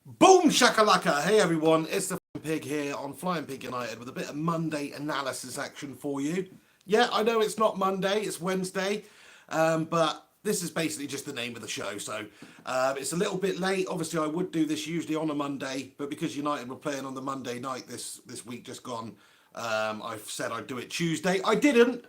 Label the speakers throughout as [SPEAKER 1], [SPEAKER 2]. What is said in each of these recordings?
[SPEAKER 1] Boom shakalaka! Hey everyone, it's the Pig here on Flying Pig United with a bit of Monday analysis action for you. Yeah, I know it's not Monday, it's Wednesday, but this is basically just the name of the show. So it's a little bit late. Obviously, I would do this usually on a Monday, but because United were playing on the Monday night this week just gone, I've said I'd do it Tuesday. I didn't,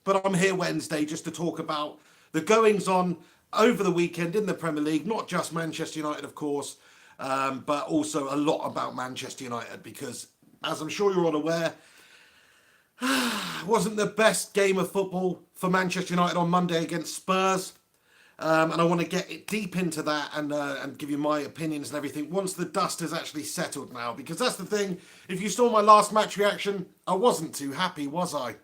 [SPEAKER 1] but I'm here Wednesday just to talk about the goings on over the weekend in the Premier League, not just Manchester United, of course, but also a lot about Manchester United because, as I'm sure you're all aware, it wasn't the best game of football for Manchester United on Monday against Spurs. And I want to get deep into that and give you my opinions and everything once the dust has actually settled now. Because that's the thing, if you saw my last match reaction, I wasn't too happy, was I?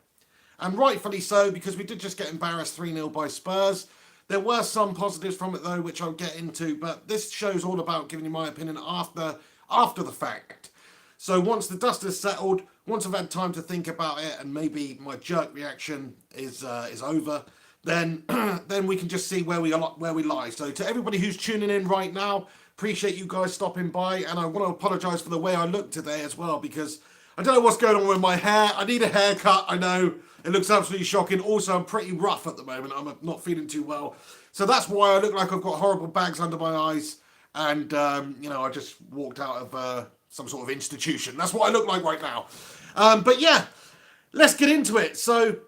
[SPEAKER 1] And rightfully so, because we did just get embarrassed 3-0 by Spurs. There were some positives from it though, which I'll get into, but this show's all about giving you my opinion after the fact. So once the dust has settled, once I've had time to think about it, and maybe my jerk reaction is over, then then we can just see where we lie. So to everybody who's tuning in right now, appreciate you guys stopping by, and I want to apologise for the way I look today as well because I don't know what's going on with my hair. I need a haircut. I know it looks absolutely shocking. Also, I'm pretty rough at the moment. I'm not feeling too well, so that's why I look like I've got horrible bags under my eyes, and I just walked out of some sort of institution. That's what I look like right now. But yeah, let's get into it. So,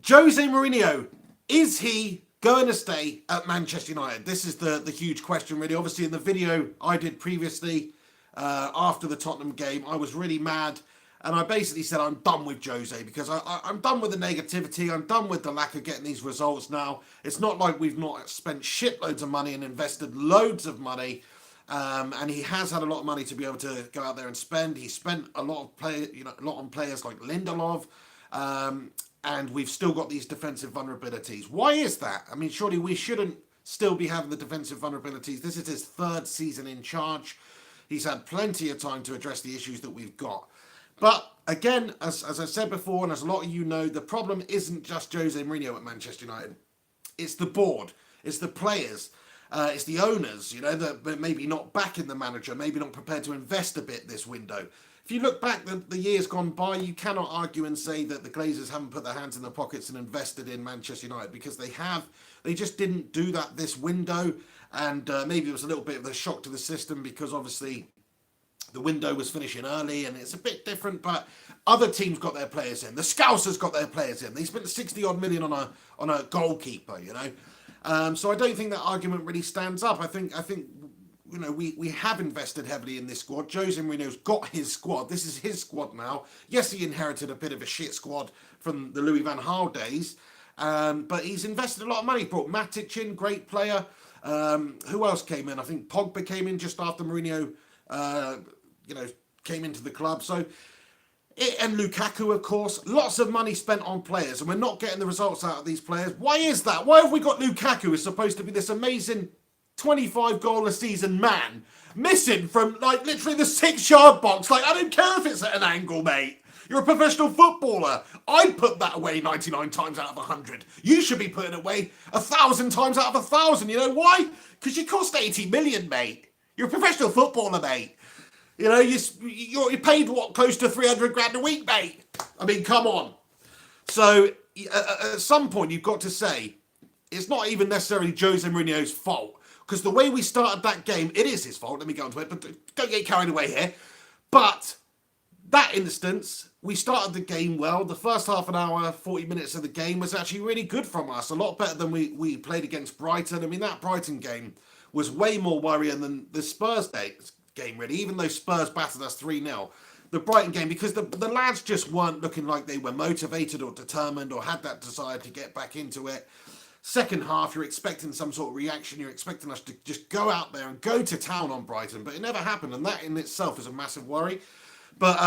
[SPEAKER 1] Jose Mourinho, is he going to stay at Manchester United? This is the huge question, really. Obviously, in the video I did previously after the Tottenham game, I was really mad. And I basically said I'm done with Jose because I'm done with the negativity. I'm done with the lack of getting these results now. It's not like we've not spent shitloads of money and invested loads of money. And he has had a lot of money to be able to go out there and spend. He spent a lot on players like Lindelof. And we've still got these defensive vulnerabilities. Why is that? I mean, surely we shouldn't still be having the defensive vulnerabilities. This is his third season in charge. He's had plenty of time to address the issues that we've got. But again, as I said before, and as a lot of you know, the problem isn't just Jose Mourinho at Manchester United. It's the board. It's the players. It's the owners, that maybe not backing the manager, maybe not prepared to invest a bit this window. If you look back the years gone by, you cannot argue and say that the Glazers haven't put their hands in their pockets and invested in Manchester United because they have. They just didn't do that this window. And maybe it was a little bit of a shock to the system because obviously the window was finishing early and it's a bit different, but other teams got their players in. The Scousers got their players in. They spent 60 odd million on a goalkeeper, So I don't think that argument really stands up. I think we have invested heavily in this squad. Jose Mourinho's got his squad. This is his squad now. Yes, he inherited a bit of a shit squad from the Louis van Gaal days, but he's invested a lot of money. Brought Matic in, great player. Who else came in? I think Pogba came in just after Mourinho came into the club. So, and Lukaku, of course, lots of money spent on players, and we're not getting the results out of these players. Why is that? Why have we got Lukaku, who's supposed to be this amazing 25 goal a season man, missing from literally the 6-yard box? I don't care if it's at an angle, mate. You're a professional footballer. I'd put that away 99 times out of 100. You should be putting it away 1,000 times out of 1,000. You know why? Because you cost 80 million, mate. You're a professional footballer, mate. You're paid close to 300 grand a week, mate. I mean, come on. So at some point, you've got to say it's not even necessarily Jose Mourinho's fault because the way we started that game, it is his fault. Let me go on to it, but don't get carried away here. But that instance, we started the game well. The first half an hour, 40 minutes of the game was actually really good from us. A lot better than we played against Brighton. I mean, that Brighton game was way more worrying than the Spurs game, really, even though Spurs battered us 3-0. The Brighton game, because the lads just weren't looking like they were motivated or determined or had that desire to get back into it. Second half, you're expecting some sort of reaction. You're expecting us to just go out there and go to town on Brighton, but it never happened, and that in itself is a massive worry. But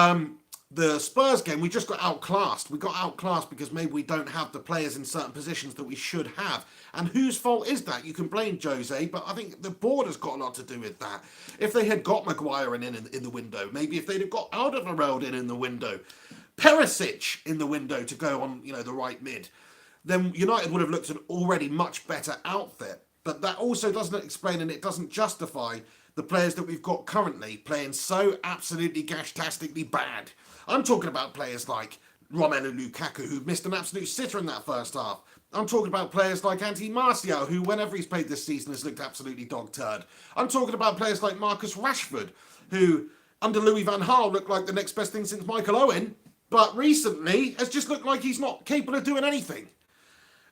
[SPEAKER 1] the Spurs game, we just got outclassed. We got outclassed because maybe we don't have the players in certain positions that we should have. And whose fault is that? You can blame Jose, but I think the board has got a lot to do with that. If they had got Maguire in the window, maybe if they'd have got Alderweireld in the window, Perisic in the window to go on, the right mid, then United would have looked an already much better outfit. But that also doesn't explain and it doesn't justify the players that we've got currently playing so absolutely gash-tastically bad. I'm talking about players like Romelu Lukaku, who missed an absolute sitter in that first half. I'm talking about players like Anthony Martial, who whenever he's played this season has looked absolutely dog-turd. I'm talking about players like Marcus Rashford, who under Louis van Gaal looked like the next best thing since Michael Owen, but recently has just looked like he's not capable of doing anything.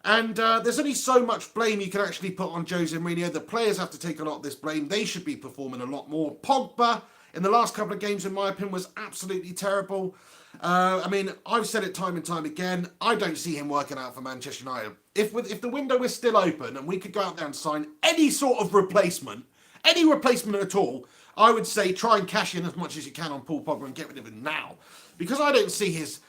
[SPEAKER 1] And there's only so much blame you can actually put on Jose Mourinho. The players have to take a lot of this blame. They should be performing a lot more. Pogba, in the last couple of games, in my opinion, was absolutely terrible. I mean, I've said it time and time again. I don't see him working out for Manchester United. If the window is still open and we could go out there and sign any sort of replacement, any replacement at all, I would say try and cash in as much as you can on Paul Pogba and get rid of him now. Because I don't see his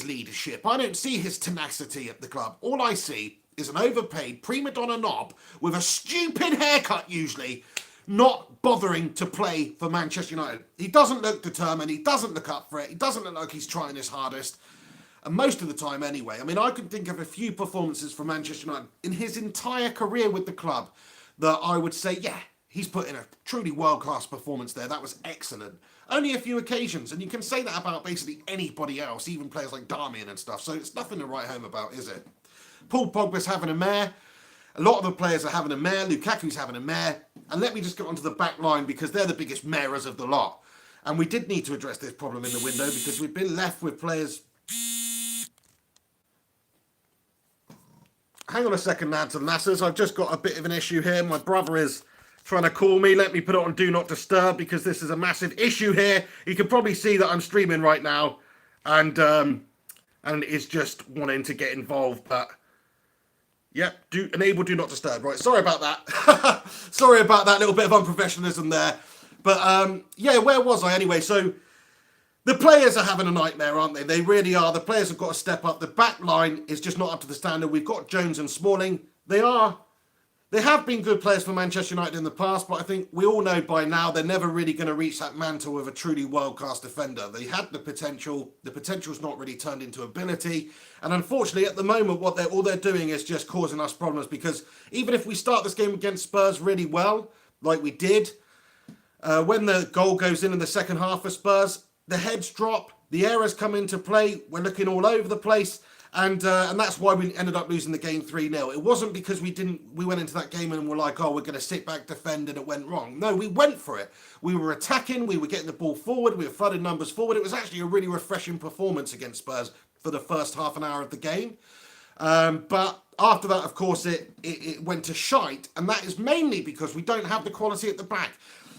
[SPEAKER 1] leadership. I don't see his tenacity at the club. All I see is an overpaid prima donna knob with a stupid haircut usually, not bothering to play for Manchester United. He doesn't look determined. He doesn't look up for it. He doesn't look like he's trying his hardest. And most of the time anyway. I mean, I can think of a few performances from Manchester United in his entire career with the club that I would say, yeah, he's put in a truly world-class performance there. That was excellent. Only a few occasions, and you can say that about basically anybody else, even players like Darmian and stuff, so it's nothing to write home about, is it? Paul Pogba's having a mare. A lot of the players are having a mare. Lukaku's having a mare. And let me just get onto the back line because they're the biggest mares of the lot. And we did need to address this problem in the window because we've been left with players... Hang on a second, lads and lasses. I've just got a bit of an issue here. My brother is trying to call me. Let me put it on Do Not Disturb because this is a massive issue here. You can probably see that I'm streaming right now. And is just wanting to get involved. But, yep, enable Do Not Disturb. Right, sorry about that. Sorry about that little bit of unprofessionalism there. But, yeah, where was I anyway? So... the players are having a nightmare, aren't they? They really are. The players have got to step up. The back line is just not up to the standard. We've got Jones and Smalling. They have been good players for Manchester United in the past, but I think we all know by now they're never really going to reach that mantle of a truly world-class defender. They had the potential. The potential's not really turned into ability. And unfortunately, at the moment, all they're doing is just causing us problems because even if we start this game against Spurs really well, like we did, when the goal goes in the second half for Spurs, the heads drop, the errors come into play, we're looking all over the place, and that's why we ended up losing the game 3-0. It wasn't because we went into that game and were like, oh, we're going to sit back, defend, and it went wrong. No, we went for it. We were attacking, we were getting the ball forward, we were flooding numbers forward. It was actually a really refreshing performance against Spurs for the first half an hour of the game. But after that, of course, it went to shite, and that is mainly because we don't have the quality at the back.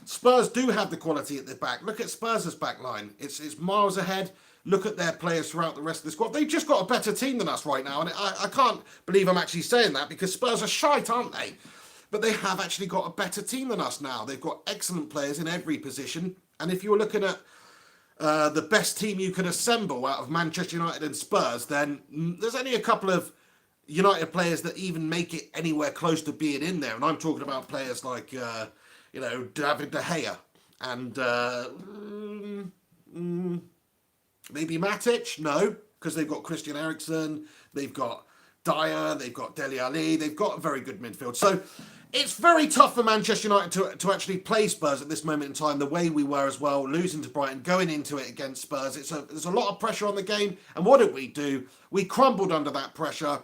[SPEAKER 1] Spurs do have the quality at the back. Look at Spurs' back line. It's miles ahead. Look at their players throughout the rest of the squad. They've just got a better team than us right now. And I can't believe I'm actually saying that because Spurs are shite, aren't they? But they have actually got a better team than us now. They've got excellent players in every position. And if you're looking at the best team you can assemble out of Manchester United and Spurs, then there's only a couple of United players that even make it anywhere close to being in there. And I'm talking about players like... David De Gea and maybe Matic. No, because they've got Christian Eriksen, they've got Dyer, they've got Dele Alli, they've got a very good midfield. So it's very tough for Manchester United to actually play Spurs at this moment in time, the way we were as well, losing to Brighton, going into it against Spurs. There's a lot of pressure on the game, and what did we do? We crumbled under that pressure.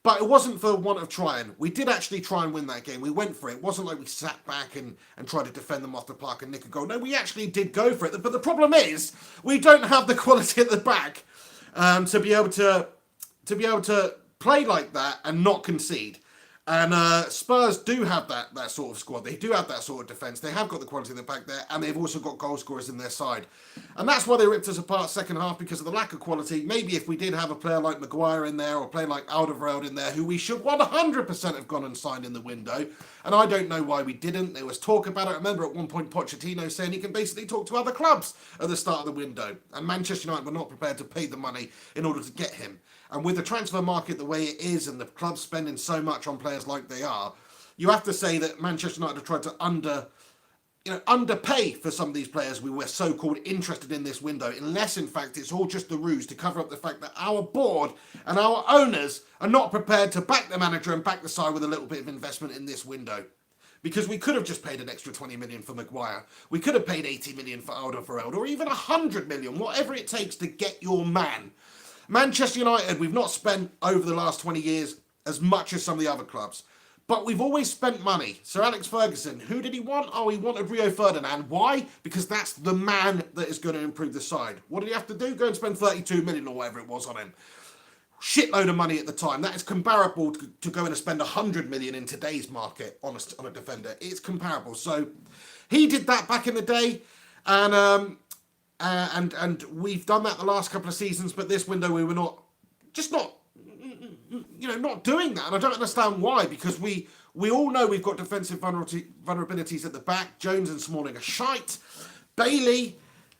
[SPEAKER 1] But it wasn't for want of trying. We did actually try and win that game. We went for it. It wasn't like we sat back and tried to defend them off the park and nick a goal. No, we actually did go for it. But the problem is, we don't have the quality at the back to be able to play like that and not concede. And Spurs do have that sort of squad. They do have that sort of defence. They have got the quality in the back there, and they've also got goal scorers in their side. And that's why they ripped us apart second half, because of the lack of quality. Maybe if we did have a player like Maguire in there or a player like Alderweireld in there, who we should 100% have gone and signed in the window. And I don't know why we didn't. There was talk about it. I remember at one point Pochettino saying he can basically talk to other clubs at the start of the window. And Manchester United were not prepared to pay the money in order to get him. And with the transfer market the way it is and the clubs spending so much on players like they are, you have to say that Manchester United have tried to underpay for some of these players we were so-called interested in this window, unless in fact it's all just a ruse to cover up the fact that our board and our owners are not prepared to back the manager and back the side with a little bit of investment in this window. Because we could have just paid an extra 20 million for Maguire. We could have paid 80 million for Alderweireld, or even 100 million, whatever it takes to get your man. Manchester United, we've not spent over the last 20 years as much as some of the other clubs. But we've always spent money. Sir Alex Ferguson, who did he want? Oh, he wanted Rio Ferdinand. Why? Because that's the man that is going to improve the side. What did he have to do? Go and spend 32 million or whatever it was on him. Shitload of money at the time. That is comparable to going to spend 100 million in today's market on a defender. It's comparable. So he did that back in the day, and we've done that the last couple of seasons. But this window we were not doing that, and I don't understand why. Because we all know we've got defensive vulnerabilities at the back. Jones and Smalling are shite. Bailey,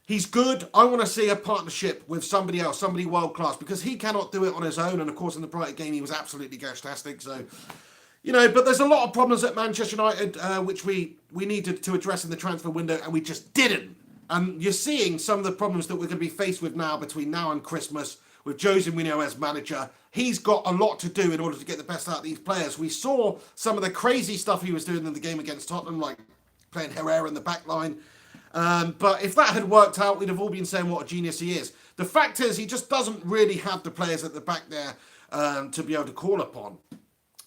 [SPEAKER 1] he's good. I want to see a partnership with somebody else, somebody world-class, because he cannot do it on his own. And, of course, in the Brighton game, he was absolutely gastastic. So, but there's a lot of problems at Manchester United, which we needed to address in the transfer window, and we just didn't. And you're seeing some of the problems that we're going to be faced with now between now and Christmas with Jose Mourinho as manager. He's got a lot to do in order to get the best out of these players. We saw some of the crazy stuff he was doing in the game against Tottenham, like playing Herrera in the back line. But if that had worked out, we'd have all been saying what a genius he is. The fact is, he just doesn't really have the players at the back there to be able to call upon.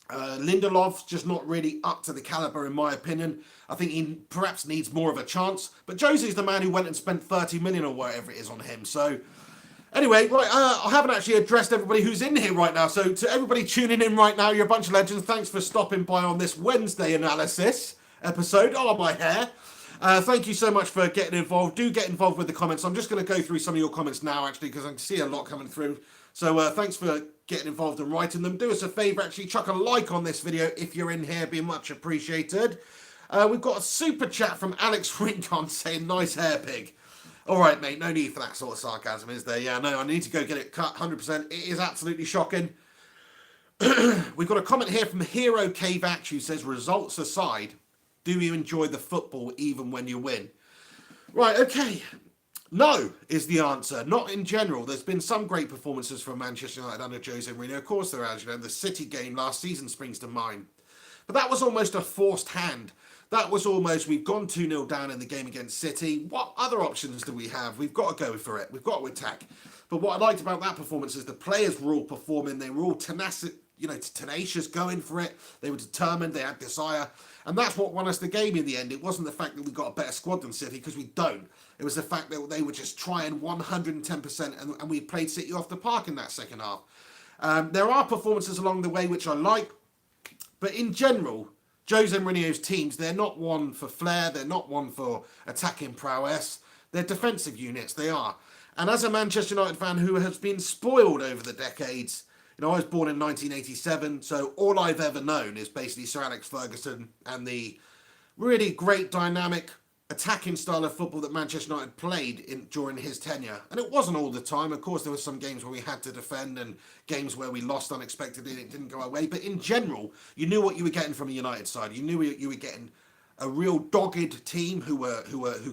[SPEAKER 1] Lindelof's just not really up to the calibre, in my opinion. I think he perhaps needs more of a chance. But Jose's the man who went and spent 30 million or whatever it is on him. So, anyway, right, I haven't actually addressed everybody who's in here right now. So, to everybody tuning in right now, you're a bunch of legends. Thanks for stopping by on this Wednesday analysis episode. Oh, my hair. Thank you so much for getting involved. Do get involved with the comments. I'm just going to go through some of your comments now, actually, because I can see a lot coming through. So thanks for getting involved and writing them. Do us a favour, actually, chuck a like on this video if you're in here. Be much appreciated. We've got a super chat from Alex Rincon saying, nice hair, pig. All right, mate, no need for that sort of sarcasm, is there? Yeah, no, I need to go get it cut, 100%. It is absolutely shocking. We've got a comment here from Hero Kvac who says, results aside, do you enjoy the football even when you win? Right, okay. No is the answer. Not in general. There's been some great performances from Manchester United under Jose Mourinho. Of course there has. The City game last season springs to mind. But that was almost a forced hand. That was almost, we've gone 2-0 down in the game against City. What other options do we have? We've got to go for it. We've got to attack. But what I liked about that performance is the players were all performing. They were all tenacious, going for it. They were determined. They had desire. And that's what won us the game in the end. It wasn't the fact that we got a better squad than City, because we don't. It was the fact that they were just trying 110%, and we played City off the park in that second half. There are performances along the way which I like, but in general, Jose Mourinho's teams, they're not one for flair, they're not one for attacking prowess. They're defensive units, they are. And as a Manchester United fan who has been spoiled over the decades, I was born in 1987, so all I've ever known is basically Sir Alex Ferguson and the really great dynamic attacking style of football that Manchester United played during his tenure. And it wasn't all the time. Of course, there were some games where we had to defend and games where we lost unexpectedly and it didn't go our way. But in general, you knew what you were getting from a United side. You knew you were getting a real dogged team who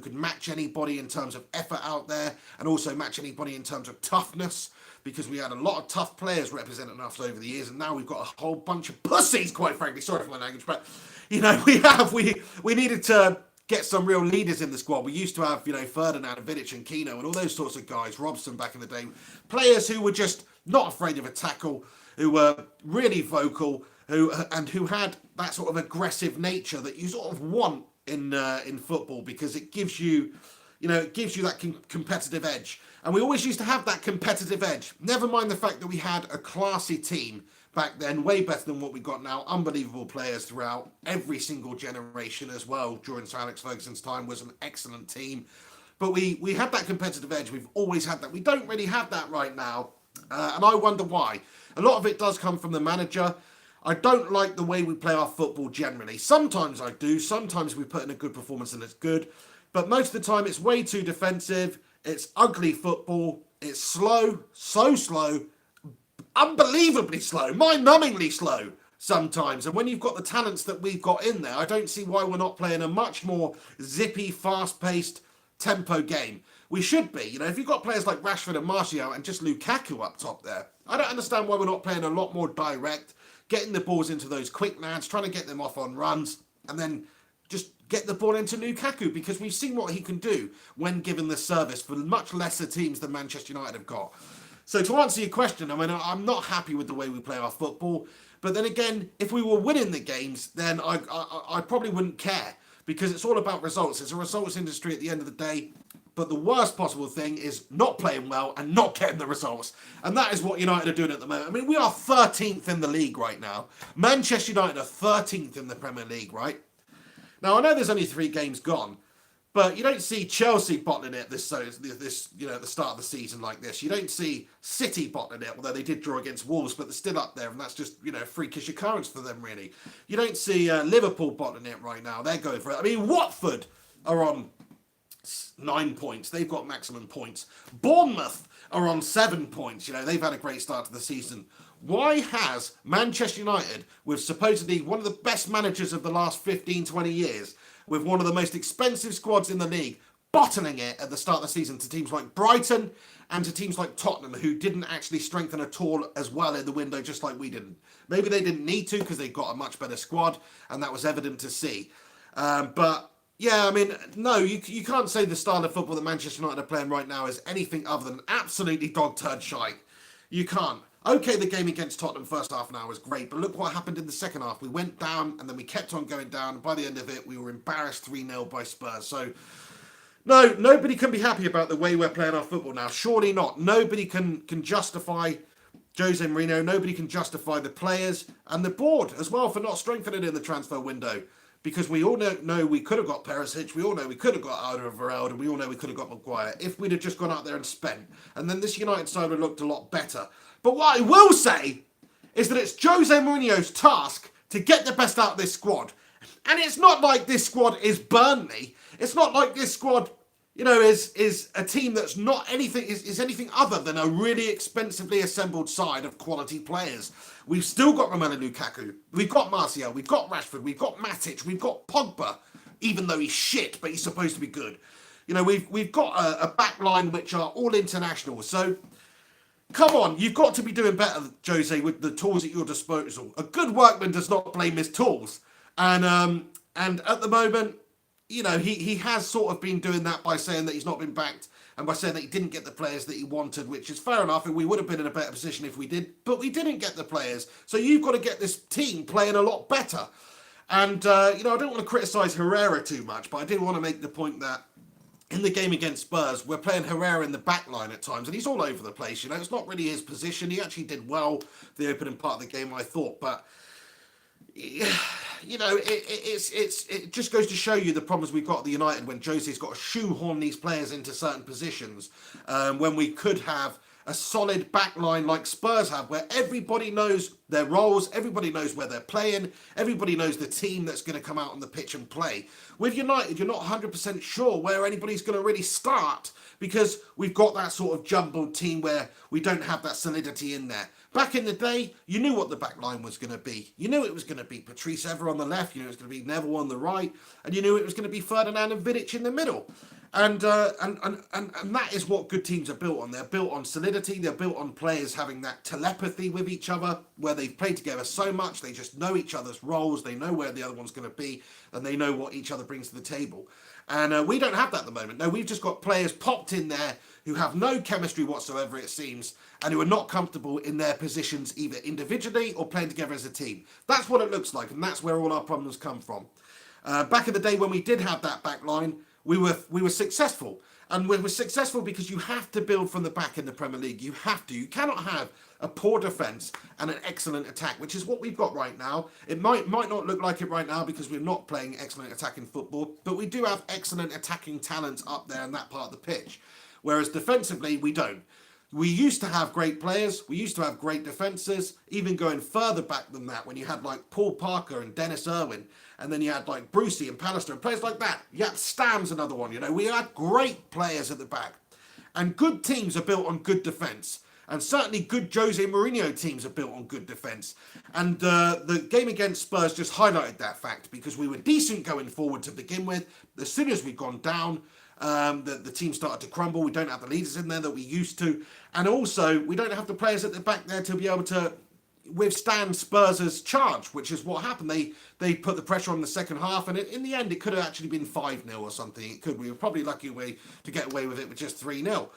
[SPEAKER 1] could match anybody in terms of effort out there, and also match anybody in terms of toughness, because we had a lot of tough players representing us over the years, and now we've got a whole bunch of pussies, quite frankly. Sorry for my language, but we needed to get some real leaders in the squad. We used to have, Ferdinand and Vidic and Kino and all those sorts of guys, Robson back in the day. Players who were just not afraid of a tackle, who were really vocal, who had that sort of aggressive nature that you sort of want in football, because it gives you, that competitive edge. And we always used to have that competitive edge. Never mind the fact that we had a classy team back then, way better than what we got now. Unbelievable players throughout every single generation as well. During Sir Alex Ferguson's time was an excellent team. But we had that competitive edge. We've always had that. We don't really have that right now. And I wonder why. A lot of it does come from the manager. I don't like the way we play our football generally. Sometimes I do. Sometimes we put in a good performance and it's good. But most of the time it's way too defensive. It's ugly football. It's slow, so slow, unbelievably slow, mind-numbingly slow. sometimes. And when you've got the talents that we've got in there, I don't see why we're not playing a much more zippy, fast-paced tempo game. We should be. You know, if you've got players like Rashford and Martial and just Lukaku up top there, I don't understand why we're not playing a lot more direct, getting the balls into those quick lads, trying to get them off on runs, and then just get the ball into Lukaku, because we've seen what he can do when given the service for much lesser teams than Manchester United have got. So to answer your question, I mean, I'm not happy with the way we play our football. But then again, if we were winning the games, then I probably wouldn't care, because it's all about results. It's a results industry at the end of the day. But the worst possible thing is not playing well and not getting the results. And that is what United are doing at the moment. I mean, we are 13th in the league right now. Manchester United are 13th in the Premier League, right? Now, I know there's only 3 games gone, but you don't see Chelsea bottling it this at the start of the season like this. You don't see City bottling it, although they did draw against Wolves, but they're still up there, and that's just, a freakish occurrence for them, really. You don't see Liverpool bottling it right now. They're going for it. I mean, Watford are on 9 points. They've got maximum points. Bournemouth are on 7 points. They've had a great start to the season. Why has Manchester United, with supposedly one of the best managers of the last 15, 20 years, with one of the most expensive squads in the league, bottling it at the start of the season to teams like Brighton and to teams like Tottenham, who didn't actually strengthen at all as well in the window, just like we didn't? Maybe they didn't need to, because they've got a much better squad, and that was evident to see. But yeah, I mean, no, you can't say the style of football that Manchester United are playing right now is anything other than absolutely dog turd shite. You can't. Okay, the game against Tottenham first half an hour was great, but look what happened in the second half. We went down, and then we kept on going down. By the end of it, we were embarrassed 3-0 by Spurs. So, no, nobody can be happy about the way we're playing our football now. Surely not. Nobody can justify Jose Mourinho. Nobody can justify the players and the board as well for not strengthening in the transfer window. Because we all know we could have got Perisic, we all know we could have got Alderweireld, and we all know we could have got Maguire if we'd have just gone out there and spent. And then this United side would have looked a lot better. But what I will say is that it's Jose Mourinho's task to get the best out of this squad. And it's not like this squad is Burnley. It's not like this squad, is a team that's not anything, is anything other than a really expensively assembled side of quality players. We've still got Romelu Lukaku. We've got Martial. We've got Rashford. We've got Matic. We've got Pogba, even though he's shit, but he's supposed to be good. We've got a back line which are all international. So, come on, you've got to be doing better, Jose, with the tools at your disposal. A good workman does not blame his tools. And at the moment, he has sort of been doing that by saying that he's not been backed and by saying that he didn't get the players that he wanted, which is fair enough, and we would have been in a better position if we did, but we didn't get the players. So you've got to get this team playing a lot better. And, I don't want to criticise Herrera too much, but I did want to make the point that in the game against Spurs, we're playing Herrera in the back line at times, and he's all over the place. It's not really his position. He actually did well the opening part of the game, I thought, but it just goes to show you the problems we've got at the United when Jose's got to shoehorn these players into certain positions, when we could have a solid back line like Spurs have, where everybody knows their roles, everybody knows where they're playing, everybody knows the team that's going to come out on the pitch and play. With United, you're not 100% sure where anybody's going to really start, because we've got that sort of jumbled team where we don't have that solidity in there. Back in the day, you knew what the back line was going to be. You knew it was going to be Patrice Evra on the left, you knew it was going to be Neville on the right, and you knew it was going to be Ferdinand and Vidic in the middle. And that is what good teams are built on. They're built on solidity. They're built on players having that telepathy with each other, where they've played together so much, they just know each other's roles, they know where the other one's going to be, and they know what each other brings to the table. And we don't have that at the moment. No, we've just got players popped in there who have no chemistry whatsoever, it seems, and who are not comfortable in their positions either individually or playing together as a team. That's what it looks like, and that's where all our problems come from. Back in the day when we did have that back line, we were successful. And we were successful because you have to build from the back in the Premier League. You have to. You cannot have a poor defence and an excellent attack, which is what we've got right now. It might not look like it right now because we're not playing excellent attacking football, but we do have excellent attacking talents up there in that part of the pitch. Whereas defensively, we don't. We used to have great players. We used to have great defences, even going further back than that when you had like Paul Parker and Dennis Irwin, and then you had like Brucey and Pallister and players like that. You had Stam's another one, We had great players at the back. And good teams are built on good defence. And certainly good Jose Mourinho teams are built on good defence. And the game against Spurs just highlighted that fact, because we were decent going forward to begin with. As soon as we'd gone down, the team started to crumble. We don't have the leaders in there that we used to. And also, we don't have the players at the back there to be able to withstand Spurs' charge, which is what happened. They put the pressure on the second half, and in the end, it could have actually been 5-0 or something. It could. We were probably lucky to get away with it with just 3-0.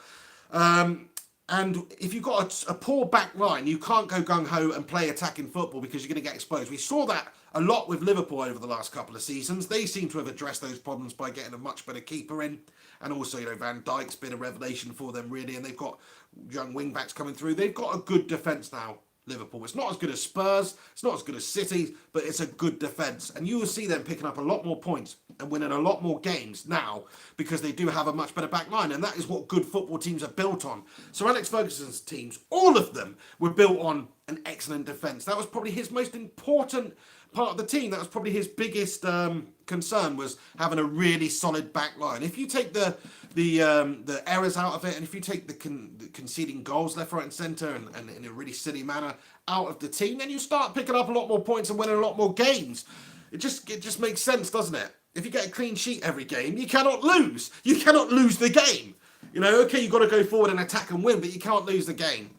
[SPEAKER 1] And if you've got a poor back line, you can't go gung-ho and play attacking football, because you're going to get exposed. We saw that a lot with Liverpool over the last couple of seasons. They seem to have addressed those problems by getting a much better keeper in. And also, Van Dijk's been a revelation for them, really. And they've got young wing-backs coming through. They've got a good defence now, Liverpool. It's not as good as Spurs, it's not as good as City, but it's a good defence. And you will see them picking up a lot more points and winning a lot more games now, because they do have a much better back line, and that is what good football teams are built on. So Alex Ferguson's teams, all of them, were built on an excellent defence. That was probably his most important part of the team. That was probably his biggest concern, was having a really solid back line. If you take the errors out of it, and if you take the conceding goals left, right and centre, and in a really silly manner out of the team, then you start picking up a lot more points and winning a lot more games. It just makes sense, doesn't it? If you get a clean sheet every game, you cannot lose. You cannot lose the game. Okay, you've got to go forward and attack and win, but you can't lose the game.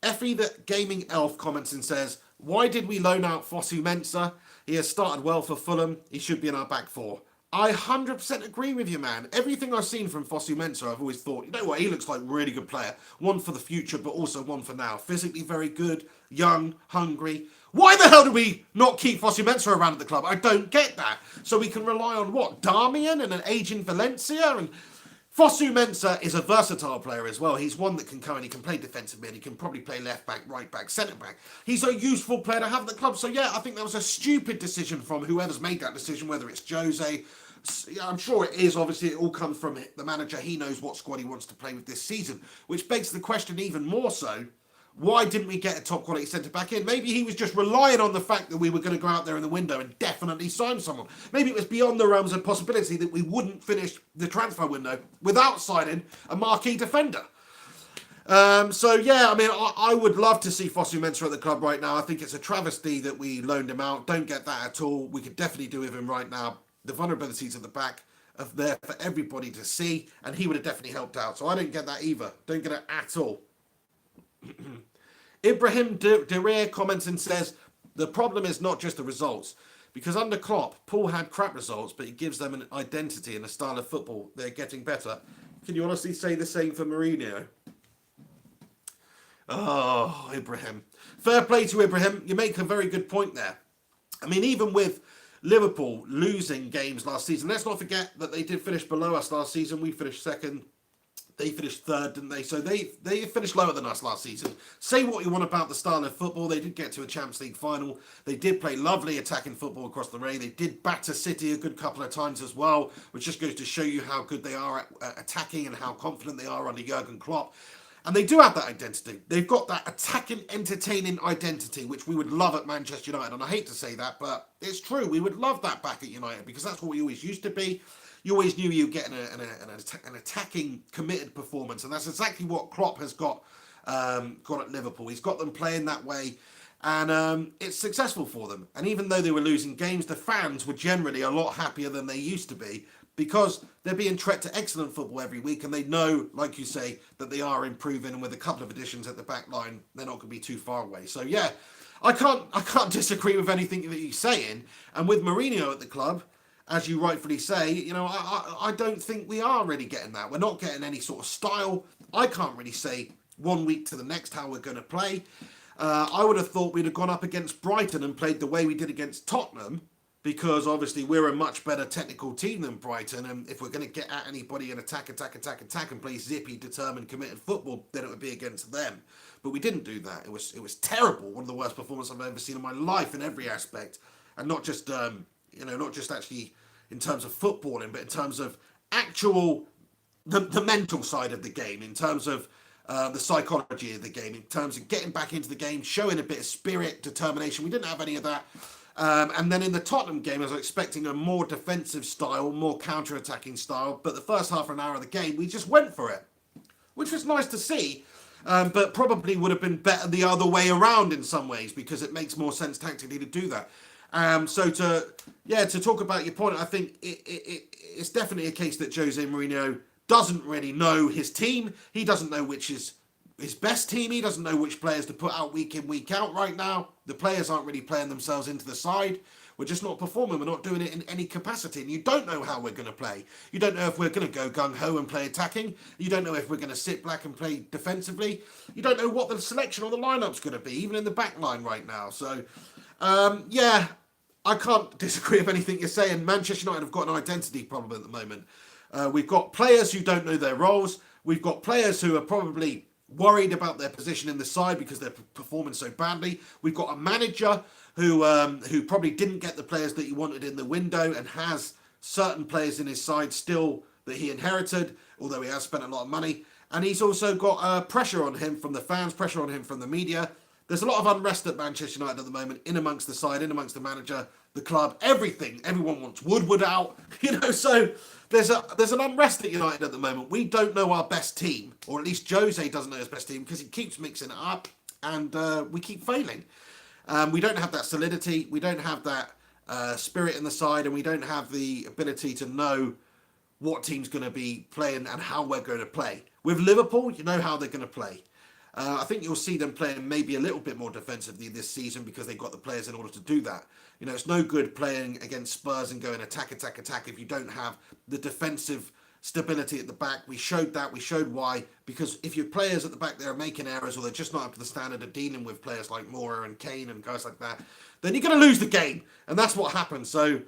[SPEAKER 1] Effie the Gaming Elf comments and says, why did we loan out Fosu Mensah? He has started well for Fulham. He should be in our back four. I 100% agree with you, man. Everything I've seen from Fosu Mensah, I've always thought, you know what, he looks like a really good player. One for the future, but also one for now. Physically very good, young, hungry. Why the hell do we not keep Fosu Mensah around at the club? I don't get that. So we can rely on what? Darmian and an aging Valencia? And Fosu Mensah is a versatile player as well. He's one that can come and he can play defensive mid. He can probably play left back, right back, centre back. He's a useful player to have at the club. So yeah, I think that was a stupid decision from whoever's made that decision, whether it's Jose. I'm sure it is. Obviously, it all comes from the manager. He knows what squad he wants to play with this season, which begs the question even more so. Why didn't we get a top quality centre back in? Maybe he was just relying on the fact that we were going to go out there in the window and definitely sign someone. Maybe it was beyond the realms of possibility that we wouldn't finish the transfer window without signing a marquee defender. So yeah, I mean, I would love to see Fosu Mensah at the club right now. I think it's a travesty that we loaned him out. Don't get that at all. We could definitely do with him right now. The vulnerabilities at the back are there for everybody to see, and he would have definitely helped out. So I don't get that either. Don't get it at all. Ibrahim Derir comments and says, the problem is not just the results, because under Klopp, Paul had crap results, but he gives them an identity and a style of football. They're getting better. Can you honestly say the same for Mourinho? Oh, Ibrahim. Fair play to Ibrahim. You make a very good point there. I mean, even with Liverpool losing games last season, let's not forget that they did finish below us last season. We finished second. They finished third, didn't they? So they finished lower than us last season. Say what you want about the style of football. They did get to a Champions League final. They did play lovely attacking football across the way. They did batter City a good couple of times as well, which just goes to show you how good they are at attacking and how confident they are under Jurgen Klopp. And they do have that identity. They've got that attacking, entertaining identity, which we would love at Manchester United. And I hate to say that, but it's true. We would love that back at United, because that's what we always used to be. You always knew you were getting an attacking, committed performance, and that's exactly what Klopp has got at Liverpool. He's got them playing that way, and it's successful for them. And even though they were losing games, the fans were generally a lot happier than they used to be, because they're being treated to excellent football every week, and they know, like you say, that they are improving, and with a couple of additions at the back line, they're not going to be too far away. So yeah, I can't disagree with anything that you're saying. And with Mourinho at the club, as you rightfully say, I don't think we are really getting that. We're not getting any sort of style. I can't really say one week to the next how we're going to play. I would have thought we'd have gone up against Brighton and played the way we did against Tottenham, because obviously we're a much better technical team than Brighton, and if we're going to get at anybody and attack and play zippy, determined, committed football, then it would be against them. But we didn't do that. It was terrible. One of the worst performances I've ever seen in my life in every aspect, and not just not just actually in terms of footballing, but in terms of actual the mental side of the game, in terms of the psychology of the game, in terms of getting back into the game, showing a bit of spirit, determination. We didn't have any of that. And then in the Tottenham game, I was expecting a more defensive style, more counter-attacking style. But the first half an hour of the game, we just went for it, which was nice to see. But probably would have been better the other way around in some ways, because it makes more sense tactically to do that. So to talk about your point, I think it's definitely a case that Jose Mourinho doesn't really know his team. He doesn't know which is his best team. He doesn't know which players to put out week in, week out right now. The players aren't really playing themselves into the side. We're just not performing. We're not doing it in any capacity. And you don't know how we're going to play. You don't know if we're going to go gung-ho and play attacking. You don't know if we're going to sit back and play defensively. You don't know what the selection or the lineup's going to be, even in the back line right now. So, yeah, I can't disagree with anything you're saying. Manchester United have got an identity problem at the moment. We've got players who don't know their roles. We've got players who are probably worried about their position in the side because they're performing so badly. We've got a manager who probably didn't get the players that he wanted in the window and has certain players in his side still that he inherited, although he has spent a lot of money. And he's also got pressure on him from the fans, pressure on him from the media. There's a lot of unrest at Manchester United at the moment, in amongst the side, in amongst the manager, the club, everything. Everyone wants Woodward out, so there's an unrest at United at the moment. We don't know our best team, or at least Jose doesn't know his best team, because he keeps mixing it up, and we keep failing. We don't have that solidity, we don't have that spirit in the side, and we don't have the ability to know what team's going to be playing and how we're going to play. With Liverpool, you know how they're going to play. I think you'll see them playing maybe a little bit more defensively this season because they've got the players in order to do that. It's no good playing against Spurs and going attack if you don't have the defensive stability at the back. We showed that. We showed why. Because if your players at the back there are making errors or they're just not up to the standard of dealing with players like Moura and Kane and guys like that, then you're going to lose the game. And that's what happened. So,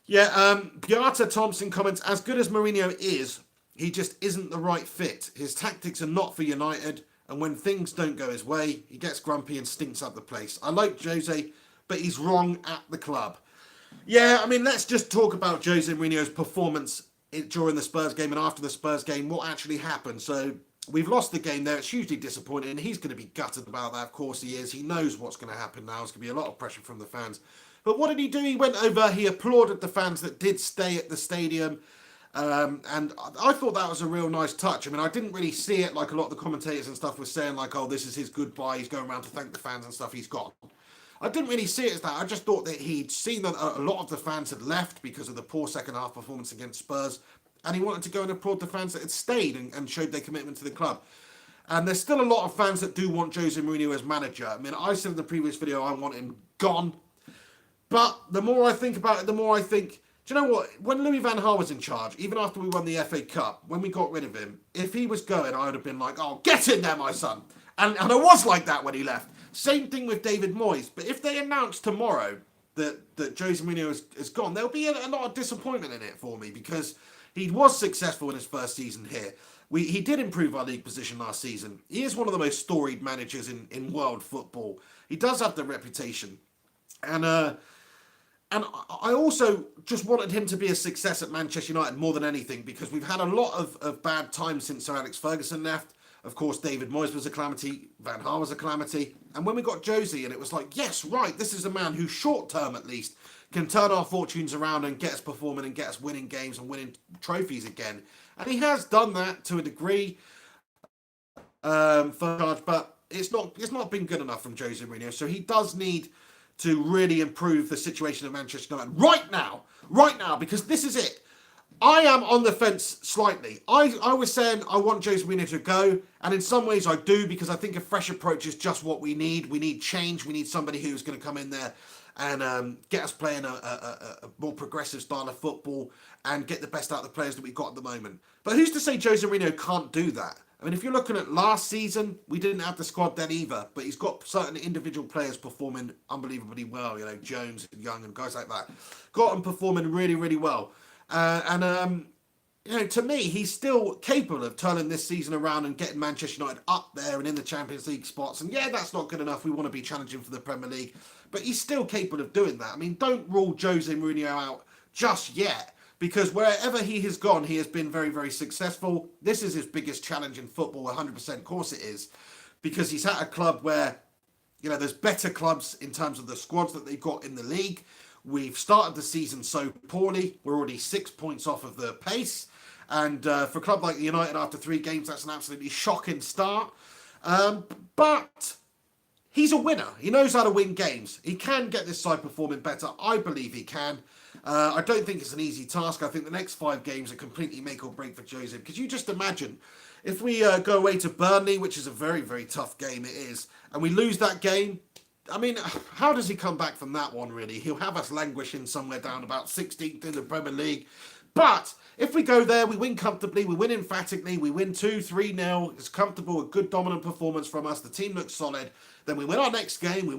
[SPEAKER 1] yeah, Beata Thompson comments, as good as Mourinho is, he just isn't the right fit. His tactics are not for United. And when things don't go his way, he gets grumpy and stinks up the place. I like Jose, but he's wrong at the club. Yeah, I mean, let's just talk about Jose Mourinho's performance during the Spurs game and after the Spurs game, what actually happened. So we've lost the game there. It's hugely disappointing. He's going to be gutted about that. Of course he is. He knows what's going to happen now. There's going to be a lot of pressure from the fans. But what did he do? He went over, he applauded the fans that did stay at the stadium. And I thought that was a real nice touch. I mean, I didn't really see it like a lot of the commentators and stuff were saying, like, oh, this is his goodbye. He's going around to thank the fans and stuff. He's gone. I didn't really see it as that. I just thought that he'd seen that a lot of the fans had left because of the poor second half performance against Spurs. And he wanted to go and applaud the fans that had stayed and showed their commitment to the club. And there's still a lot of fans that do want Jose Mourinho as manager. I mean, I said in the previous video, I want him gone. But the more I think about it, the more I think, do you know what? When Louis van Gaal was in charge, even after we won the FA Cup, when we got rid of him, if he was going, I would have been like, oh, get in there, my son. And I was like that when he left. Same thing with David Moyes. But if they announce tomorrow that Jose Mourinho is gone, there'll be a lot of disappointment in it for me because he was successful in his first season here. He did improve our league position last season. He is one of the most storied managers in world football. He does have the reputation. And I also just wanted him to be a success at Manchester United more than anything because we've had a lot of bad times since Sir Alex Ferguson left. Of course, David Moyes was a calamity. Van Gaal was a calamity. And when we got Josie, and it was like, yes, right, this is a man who short term at least can turn our fortunes around and get us performing and get us winning games and winning trophies again. And he has done that to a degree, but it's not been good enough from Jose Mourinho. So he does need to really improve the situation at Manchester United right now, because this is it. I am on the fence slightly. I was saying I want Jose Mourinho to go, and in some ways I do, because I think a fresh approach is just what we need. We need change. We need somebody who's going to come in there and get us playing a more progressive style of football and get the best out of the players that we've got at the moment. But who's to say Jose Mourinho can't do that? I mean, if you're looking at last season, we didn't have the squad then either, but he's got certain individual players performing unbelievably well, Jones and Young and guys like that. Got them performing really, really well. To me, he's still capable of turning this season around and getting Manchester United up there and in the Champions League spots. And yeah, that's not good enough. We want to be challenging for the Premier League. But he's still capable of doing that. I mean, don't rule Jose Mourinho out just yet, because wherever he has gone, he has been very, very successful. This is his biggest challenge in football, 100%. Of course it is, because he's at a club where There's better clubs in terms of the squads that they've got in the league. We've started the season so poorly. We're already 6 points off of the pace. And for a club like United, after 3 games, that's an absolutely shocking start. But he's a winner. He knows how to win games. He can get this side performing better. I believe he can. I don't think it's an easy task. I think the next 5 games are completely make or break for Jose. Because you just imagine, if we go away to Burnley, which is a very, very tough game it is, and we lose that game, I mean, how does he come back from that one, really? He'll have us languishing somewhere down about 16th in the Premier League. But if we go there, we win comfortably, we win emphatically, we win 2-3-0, it's comfortable, a good dominant performance from us, the team looks solid, then we win our next game,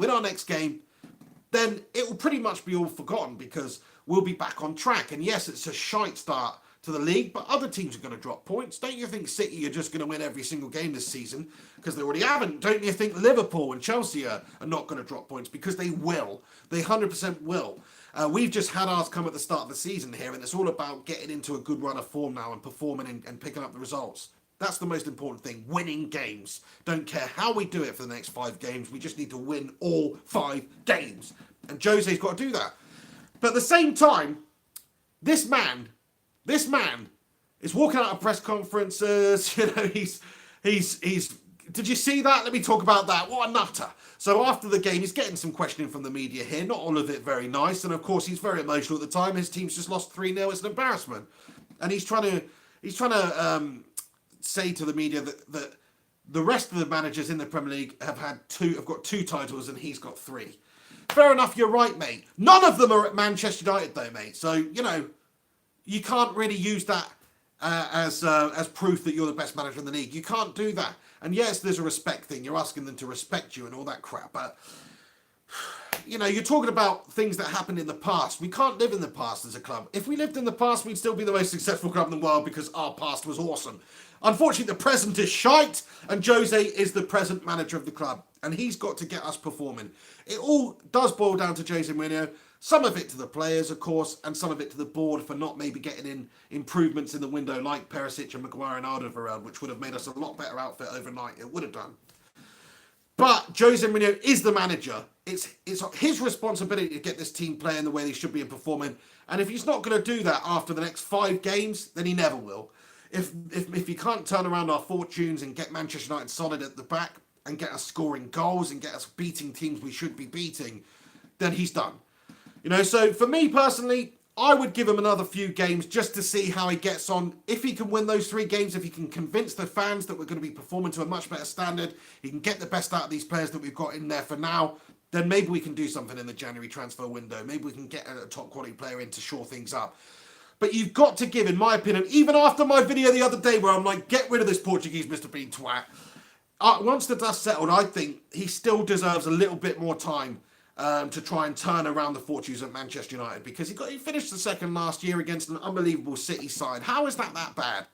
[SPEAKER 1] then it will pretty much be all forgotten because we'll be back on track. And yes, it's a shite start to the league, but other teams are going to drop points. Don't you think City are just going to win every single game this season? Because they already haven't. Don't you think Liverpool and Chelsea are not going to drop points? Because they will. They 100% will. We've just had ours come at the start of the season here, and it's all about getting into a good run of form now and performing and picking up the results. That's the most important thing, winning games. Don't care how we do it for the next 5 games. We just need to win all 5 games. And Jose's got to do that. But at the same time, this man is walking out of press conferences. He's. Did you see that? Let me talk about that. What a nutter! So after the game, he's getting some questioning from the media here. Not all of it very nice, and of course he's very emotional at the time. His team's just lost 3-0. It's an embarrassment, and he's trying to say to the media that the rest of the managers in the Premier League have got 2 titles, and he's got 3. Fair enough, you're right, mate. None of them are at Manchester United, though, mate. So you can't really use that as proof that you're the best manager in the league. You can't do that. And yes, there's a respect thing. You're asking them to respect you and all that crap. But, you're talking about things that happened in the past. We can't live in the past as a club. If we lived in the past, we'd still be the most successful club in the world because our past was awesome. Unfortunately, the present is shite, and Jose is the present manager of the club. And he's got to get us performing. It all does boil down to Jose Mourinho. Some of it to the players, of course, and some of it to the board for not maybe getting in improvements in the window like Perisic and Maguire and Alderweireld, which would have made us a lot better outfit overnight. It would have done. But Jose Mourinho is the manager. It's his responsibility to get this team playing the way they should be and performing. And if he's not going to do that after the next 5 games, then he never will. If he can't turn around our fortunes and get Manchester United solid at the back and get us scoring goals and get us beating teams we should be beating, then he's done. So for me personally, I would give him another few games just to see how he gets on. If he can win those 3 games, if he can convince the fans that we're going to be performing to a much better standard, he can get the best out of these players that we've got in there for now, then maybe we can do something in the January transfer window. Maybe we can get a top quality player in to shore things up. But you've got to give, in my opinion, even after my video the other day where I'm like, get rid of this Portuguese Mr. Bean twat. Once the dust settled, I think he still deserves a little bit more time to try and turn around the fortunes at Manchester United, because he finished the second last year against an unbelievable City side. How is that bad?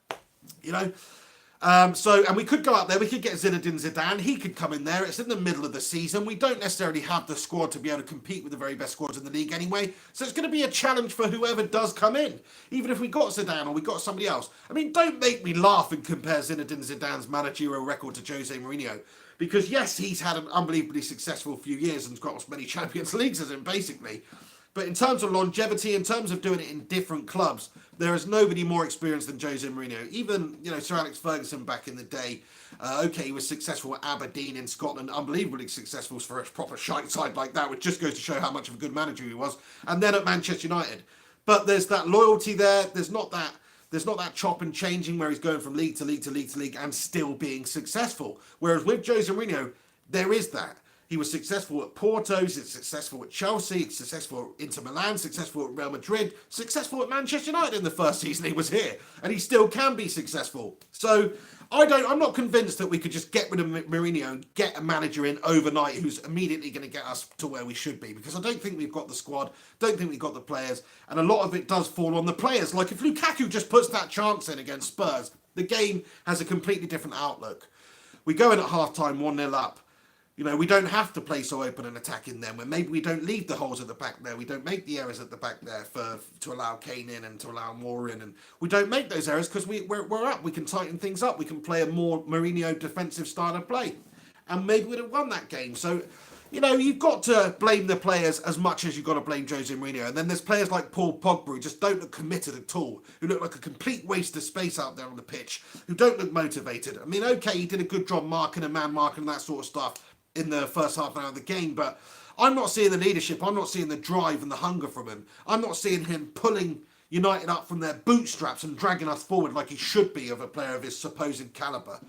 [SPEAKER 1] And we could go out there, we could get Zinedine Zidane, he could come in there. It's in the middle of the season. We don't necessarily have the squad to be able to compete with the very best squads in the league anyway. So it's going to be a challenge for whoever does come in, even if we got Zidane or we got somebody else. I mean, don't make me laugh and compare Zinedine Zidane's managerial record to Jose Mourinho. Because yes, he's had an unbelievably successful few years and got as many Champions Leagues as him, basically. But in terms of longevity, in terms of doing it in different clubs, there is nobody more experienced than Jose Mourinho. Even, Sir Alex Ferguson back in the day, he was successful at Aberdeen in Scotland, unbelievably successful for a proper shite side like that, which just goes to show how much of a good manager he was. And then at Manchester United. But there's that loyalty there. There's not that chop and changing where he's going from league to league to league to league and still being successful. Whereas with Jose Mourinho, there is that. He was successful at Porto, he's successful at Chelsea, he's successful at Inter Milan, successful at Real Madrid, successful at Manchester United in the first season he was here. And he still can be successful. So I'm not convinced that we could just get rid of Mourinho and get a manager in overnight who's immediately going to get us to where we should be. Because I don't think we've got the squad, don't think we've got the players. And a lot of it does fall on the players. Like if Lukaku just puts that chance in against Spurs, the game has a completely different outlook. We go in at half-time 1-0 up. We don't have to play so open and attacking them. When maybe we don't leave the holes at the back there. We don't make the errors at the back there to allow Kane in and to allow Moore in. And we don't make those errors because we're up. We can tighten things up. We can play a more Mourinho defensive style of play. And maybe we'd have won that game. So you know, you've got to blame the players as much as you've got to blame Jose Mourinho. And then there's players like Paul Pogba who just don't look committed at all, who look like a complete waste of space out there on the pitch, who don't look motivated. I mean, okay, he did a good job marking and man marking and that sort of stuff in the first half an hour of the game, but I'm not seeing the leadership. I'm not seeing the drive and the hunger from him. I'm not seeing him pulling United up from their bootstraps and dragging us forward like he should be of a player of his supposed calibre.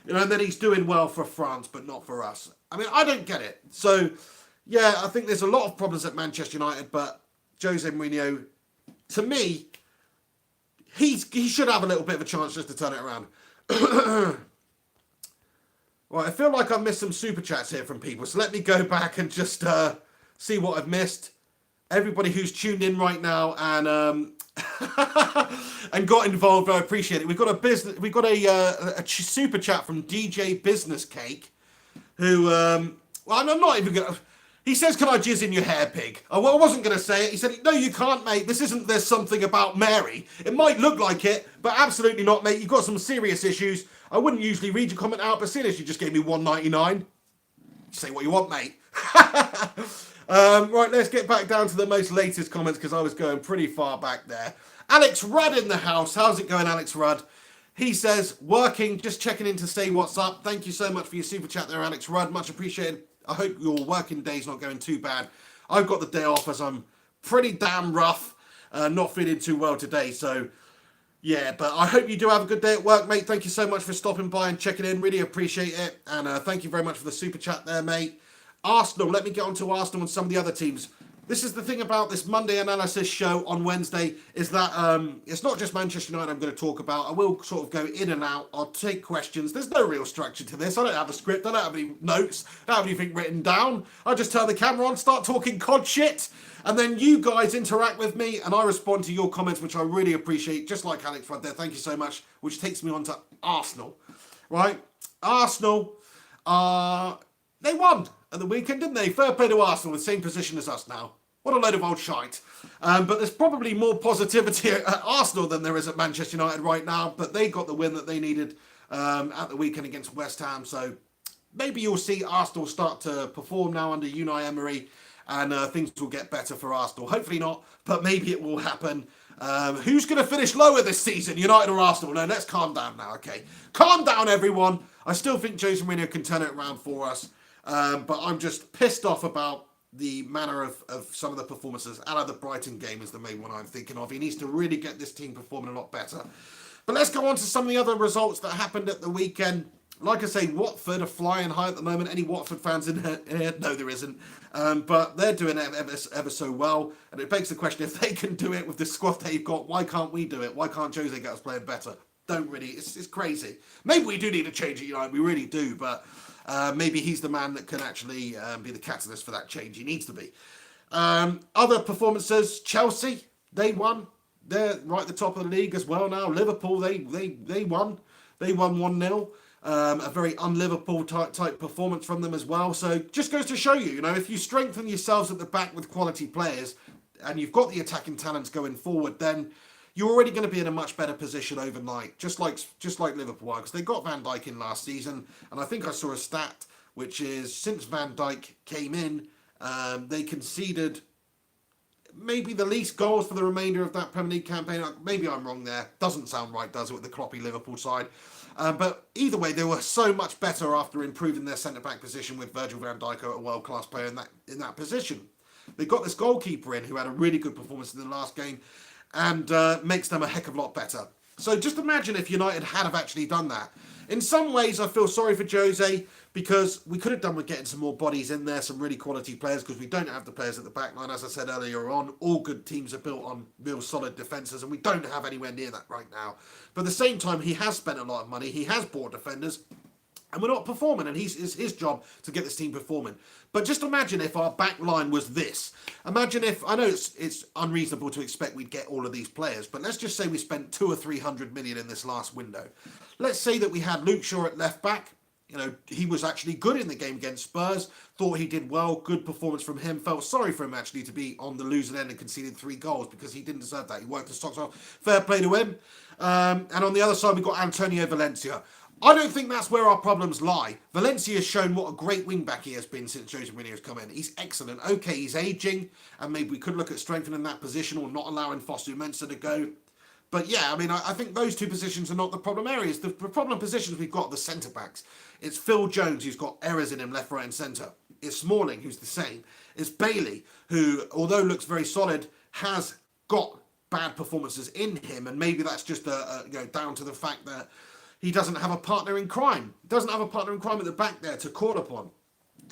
[SPEAKER 1] You know, and then he's doing well for France, but not for us. I mean, I don't get it. So, yeah, I think there's a lot of problems at Manchester United, but Jose Mourinho, to me, he should have a little bit of a chance just to turn it around. Right, I feel like I've missed some super chats here from people, so let me go back and just see what I've missed. Everybody who's tuned in right now and and got involved, I appreciate it. We've got a super chat from DJ Business Cake, who well, I'm not even gonna. He says, "Can I jizz in your hair, pig?" I wasn't gonna say it. He said, "No, you can't, mate. This isn't. There's something about Mary. It might look like it, but absolutely not, mate. You've got some serious issues. I wouldn't usually read your comment out, but seeing as you just gave me $1.99, say what you want, mate." Right, let's get back down to the most latest comments because I was going pretty far back there. Alex Rudd in the house. How's it going, Alex Rudd? He says, working, just checking in to say what's up. Thank you so much for your super chat there, Alex Rudd. Much appreciated. I hope your working day's not going too bad. I've got the day off as I'm pretty damn rough. Not feeling too well today, so yeah, but I hope you do have a good day at work, mate. Thank you so much for stopping by and checking in. Really appreciate it. And thank you very much for the super chat there, mate. Arsenal, let me get on to Arsenal and some of the other teams. This is the thing about this Monday analysis show on Wednesday, is that it's not just Manchester United I'm going to talk about. I will sort of go in and out. I'll take questions. There's no real structure to this. I don't have a script. I don't have any notes. I don't have anything written down. I just turn the camera on, start talking cod shit, and then you guys interact with me, and I respond to your comments, which I really appreciate, just like Alex right there. Thank you so much, which takes me on to Arsenal, right? Arsenal, they won at the weekend, didn't they? Fair play to Arsenal, the same position as us now. What a load of old shite. But there's probably more positivity at Arsenal than there is at Manchester United right now. But they got the win that they needed at the weekend against West Ham. So maybe you'll see Arsenal start to perform now under Unai Emery. And things will get better for Arsenal. Hopefully not, but maybe it will happen. Who's going to finish lower this season, United or Arsenal? No, let's calm down now, okay? Calm down, everyone. I still think Jose Mourinho can turn it around for us. But I'm just pissed off about the manner of some of the performances. Out of the Brighton game is the main one I'm thinking of. He needs to really get this team performing a lot better. But let's go on to some of the other results that happened at the weekend. Like I say, Watford are flying high at the moment. Any Watford fans in here? No, there isn't. But they're doing it ever so well. And it begs the question, if they can do it with the squad they've got, why can't we do it? Why can't Jose get us playing better? Don't really. It's crazy. Maybe we do need to change it, you know, we really do. But maybe he's the man that can actually be the catalyst for that change. He needs to be. Other performances, Chelsea, they won. They're right at the top of the league as well now. Liverpool, they won. They won 1-0. A very un-Liverpool type performance from them as well. So just goes to show you, you know, if you strengthen yourselves at the back with quality players and you've got the attacking talents going forward, then you're already going to be in a much better position overnight, just like Liverpool are, because they got Van Dijk in last season, and I think I saw a stat which is since Van Dijk came in, they conceded maybe the least goals for the remainder of that Premier League campaign. Maybe I'm wrong there. Doesn't sound right, does it, with the Kloppy Liverpool side? But either way, they were so much better after improving their centre-back position with Virgil van Dijk, a world-class player in that position. They got this goalkeeper in who had a really good performance in the last game, and makes them a heck of a lot better. So just imagine if United had have actually done that. In some ways, I feel sorry for Jose, because we could have done with getting some more bodies in there, some really quality players, because we don't have the players at the back line. As I said earlier on, all good teams are built on real solid defences, and we don't have anywhere near that right now. But at the same time, he has spent a lot of money, he has bought defenders, and we're not performing, and it's his job to get this team performing. But just imagine if our back line was this. Imagine if, I know it's unreasonable to expect we'd get all of these players, but let's just say we spent 200 or 300 million in this last window. Let's say that we had Luke Shaw at left back. You know, he was actually good in the game against Spurs. Thought he did well. Good performance from him. Felt sorry for him, actually, to be on the losing end and conceding 3 goals, because he didn't deserve that. He worked his socks off. Fair play to him. And on the other side, we've got Antonio Valencia. I don't think that's where our problems lie. Valencia's shown what a great wing-back he has been since Jose Mourinho's come in. He's excellent. Okay, he's ageing, and maybe we could look at strengthening that position or not allowing Fosu Mensah to go. But yeah, I mean, I think those two positions are not the problem areas. The problem positions we've got are the centre-backs. It's Phil Jones, who's got errors in him left, right and centre. It's Smalling, who's the same. It's Bailey, who, although looks very solid, has got bad performances in him, and maybe that's just down to the fact that he doesn't have a partner in crime. Doesn't have a partner in crime at the back there to call upon.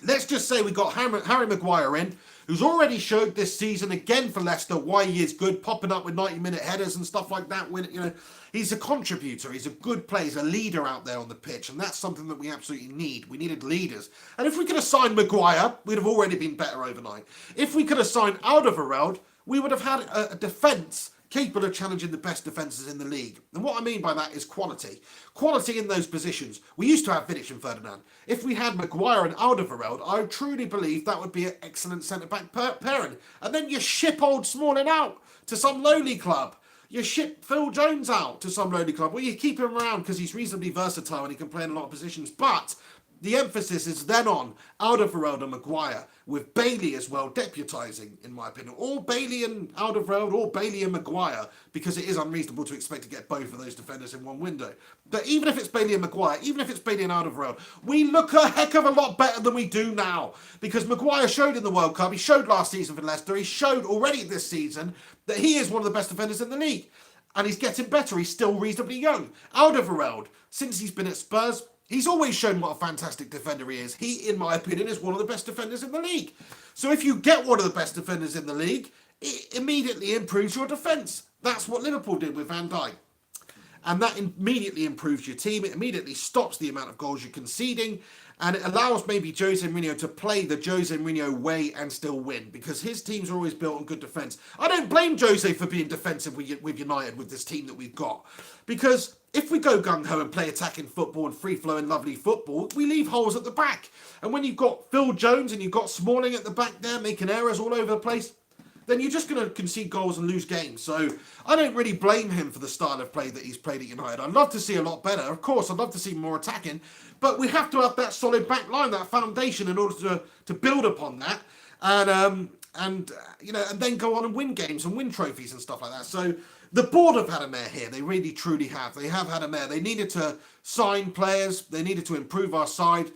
[SPEAKER 1] Let's just say we got Harry Maguire in, who's already showed this season again for Leicester why he is good, popping up with 90-minute headers and stuff like that. When he's a contributor, he's a good player, he's a leader out there on the pitch, and that's something that we absolutely need. We needed leaders, and if we could have signed Maguire, we'd have already been better overnight. If we could have signed Alderweireld, we would have had a defence capable of challenging the best defences in the league. And what I mean by that is quality. Quality in those positions. We used to have Vidic and Ferdinand. If we had Maguire and Alderweireld, I truly believe that would be an excellent centre-back pairing. And then you ship old Smalling out to some lowly club. You ship Phil Jones out to some lowly club. Well, you keep him around because he's reasonably versatile and he can play in a lot of positions. But the emphasis is then on Alderweireld and Maguire, with Bailey as well deputising, in my opinion. Or Bailey and Alderweireld, or Bailey and Maguire, because it is unreasonable to expect to get both of those defenders in one window. But even if it's Bailey and Maguire, even if it's Bailey and Alderweireld, we look a heck of a lot better than we do now. Because Maguire showed in the World Cup, he showed last season for Leicester, he showed already this season that he is one of the best defenders in the league. And he's getting better, he's still reasonably young. Alderweireld, since he's been at Spurs, he's always shown what a fantastic defender he is. He, in my opinion, is one of the best defenders in the league. So if you get one of the best defenders in the league, it immediately improves your defence. That's what Liverpool did with Van Dijk. And that immediately improves your team. It immediately stops the amount of goals you're conceding. And it allows maybe Jose Mourinho to play the Jose Mourinho way and still win. Because his teams are always built on good defence. I don't blame Jose for being defensive with United, with this team that we've got. Because if we go gung-ho and play attacking football and free-flowing lovely football, we leave holes at the back. And when you've got Phil Jones and you've got Smalling at the back there making errors all over the place, then you're just going to concede goals and lose games. So I don't really blame him for the style of play that he's played at United. I'd love to see a lot better. Of course, I'd love to see more attacking. But we have to have that solid back line, that foundation, in order to build upon that. And then go on and win games and win trophies and stuff like that. So the board have had a mare here. They really, truly have. They have had a mare. They needed to sign players. They needed to improve our side.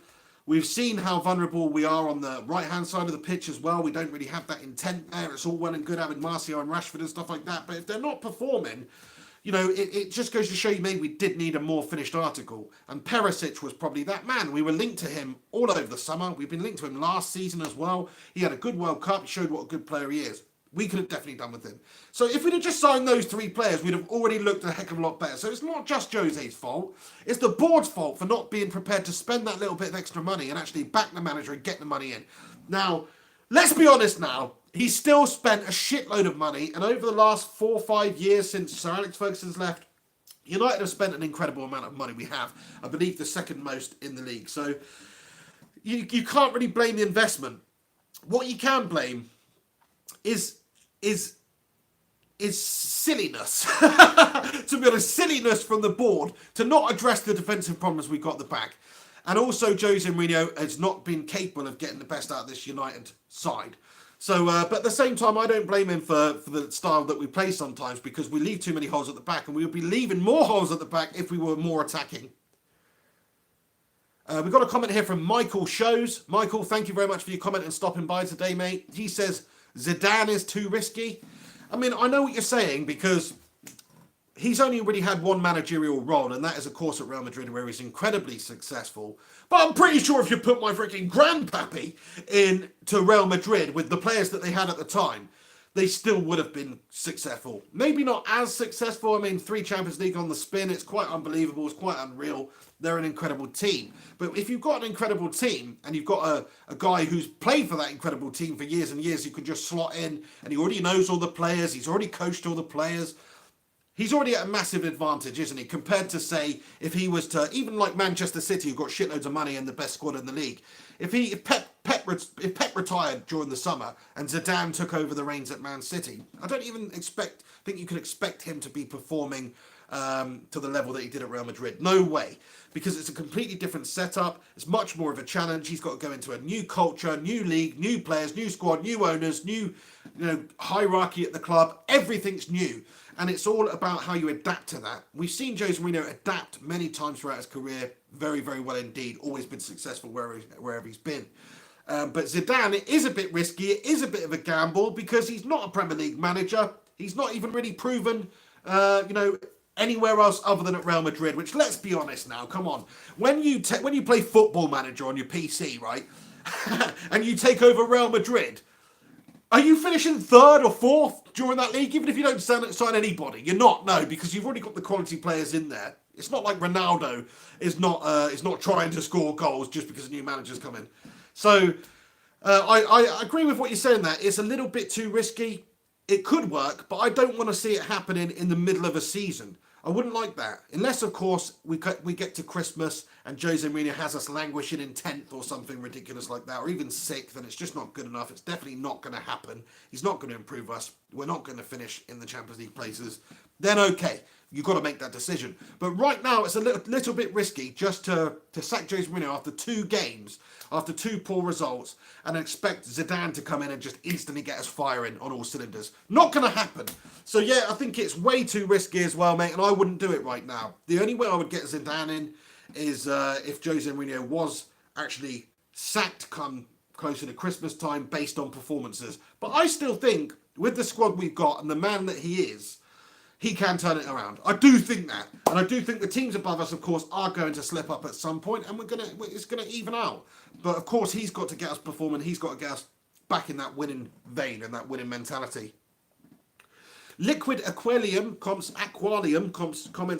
[SPEAKER 1] We've seen how vulnerable we are on the right-hand side of the pitch as well. We don't really have that intent there. It's all well and good having Martial and Rashford and stuff like that. But if they're not performing, it just goes to show you maybe we did need a more finished article. And Perisic was probably that man. We were linked to him all over the summer. We've been linked to him last season as well. He had a good World Cup. He showed what a good player he is. We could have definitely done with him. So if we'd have just signed those three players, we'd have already looked a heck of a lot better. So it's not just Jose's fault. It's the board's fault for not being prepared to spend that little bit of extra money and actually back the manager and get the money in. Now, let's be honest now. He's still spent a shitload of money. And over the last 4 or 5 years since Sir Alex Ferguson's left, United have spent an incredible amount of money. We have, I believe, the second most in the league. So you can't really blame the investment. What you can blame is silliness. To be honest, silliness from the board to not address the defensive problems we've got at the back. And also Jose Mourinho has not been capable of getting the best out of this United side. So, but at the same time, I don't blame him for the style that we play sometimes, because we leave too many holes at the back, and we would be leaving more holes at the back if we were more attacking. We've got a comment here from Michael Shows. Michael, thank you very much for your comment and stopping by today, mate. He says Zidane is too risky. I mean, I know what you're saying, because he's only really had one managerial role, and that is, of course, at Real Madrid, where he's incredibly successful. But I'm pretty sure if you put my freaking grandpappy into Real Madrid with the players that they had at the time, they still would have been successful. Maybe not as successful. I mean, 3 Champions League on the spin, it's quite unbelievable, it's quite unreal. They're an incredible team. But if you've got an incredible team, and you've got a guy who's played for that incredible team for years and years, who can just slot in, and he already knows all the players, he's already coached all the players, he's already at a massive advantage, isn't he? Compared to, say, if he was to, even like Manchester City, who've got shitloads of money and the best squad in the league. If Pep if Pep retired during the summer and Zidane took over the reins at Man City, I don't even think you can expect him to be performing to the level that he did at Real Madrid. No way. Because it's a completely different setup. It's much more of a challenge. He's got to go into a new culture, new league, new players, new squad, new owners, new hierarchy at the club. Everything's new. And it's all about how you adapt to that. We've seen Jose Mourinho adapt many times throughout his career. Very, very well indeed. Always been successful wherever he's been. But Zidane, it is a bit risky. It is a bit of a gamble because he's not a Premier League manager. He's not even really proven, anywhere else other than at Real Madrid, which, let's be honest now, come on. When you play Football Manager on your PC, right, and you take over Real Madrid, are you finishing third or fourth during that league, even if you don't sign anybody? You're not, no, because you've already got the quality players in there. It's not like Ronaldo is not trying to score goals just because a new manager's come in. So I agree with what you're saying there. It's a little bit too risky. It could work, but I don't want to see it happening in the middle of a season. I wouldn't like that. Unless, of course, we get to Christmas and Jose Mourinho has us languishing in 10th or something ridiculous like that, or even 6th, then it's just not good enough. It's definitely not going to happen. He's not going to improve us. We're not going to finish in the Champions League places. Then, okay, you've got to make that decision. But right now, it's a little bit risky just to sack Jose Mourinho after 2 games, after 2 poor results, and expect Zidane to come in and just instantly get us firing on all cylinders. Not going to happen. So, yeah, I think it's way too risky as well, mate, and I wouldn't do it right now. The only way I would get Zidane in is if Jose Mourinho was actually sacked come closer to Christmas time based on performances. But I still think, with the squad we've got and the man that he is, he can turn it around. I do think that. And I do think the teams above us, of course, are going to slip up at some point, and it's going to even out. But, of course, he's got to get us performing. He's got to get us back in that winning vein and that winning mentality. Liquid Aquarium comments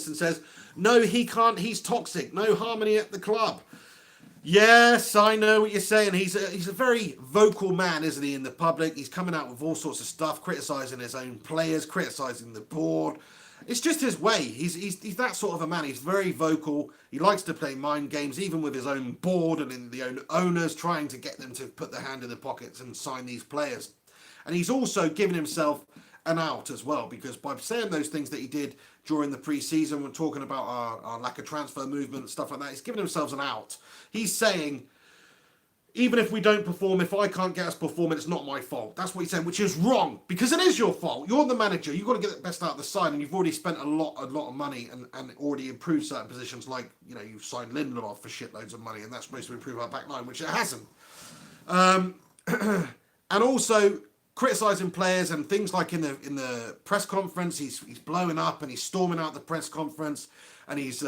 [SPEAKER 1] and says, no, he can't. He's toxic. No harmony at the club. Yes, I know what you're saying. He's a very vocal man, isn't he, in the public? He's coming out with all sorts of stuff, criticising his own players, criticising the board. It's just his way. He's that sort of a man. He's very vocal. He likes to play mind games, even with his own board and in the own owners, trying to get them to put their hand in their pockets and sign these players. And he's also given himself an out as well, because by saying those things that he did during the pre-season, when talking about our lack of transfer movement and stuff like that, he's given himself an out. He's saying, even if we don't perform, if I can't get us performing, it's not my fault. That's what he's saying, which is wrong, because it is your fault. You're the manager. You've got to get the best out of the side, and you've already spent a lot of money and already improved certain positions, like, you've signed Lindelof for shitloads of money, and that's supposed to improve our back line, which it hasn't. And also criticising players and things like in the press conference, he's blowing up and he's storming out the press conference, and he's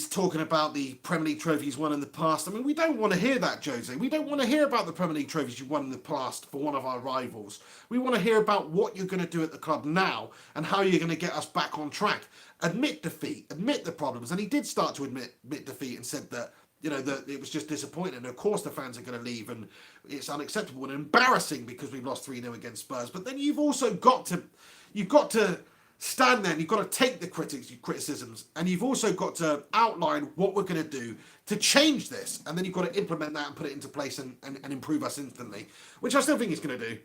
[SPEAKER 1] talking about the Premier League trophies won in the past. I mean, we don't want to hear that, Jose. We don't want to hear about the Premier League trophies you won in the past for one of our rivals. We want to hear about what you're going to do at the club now and how you're going to get us back on track. Admit defeat, admit the problems. And he did start to admit defeat and said that, that it was just disappointing. And of course the fans are going to leave and it's unacceptable and embarrassing because we've lost 3-0 against Spurs. But then you've also got to stand there and you've got to take the criticisms, and you've also got to outline what we're going to do to change this, and then you've got to implement that and put it into place and improve us instantly, which I still think he's going to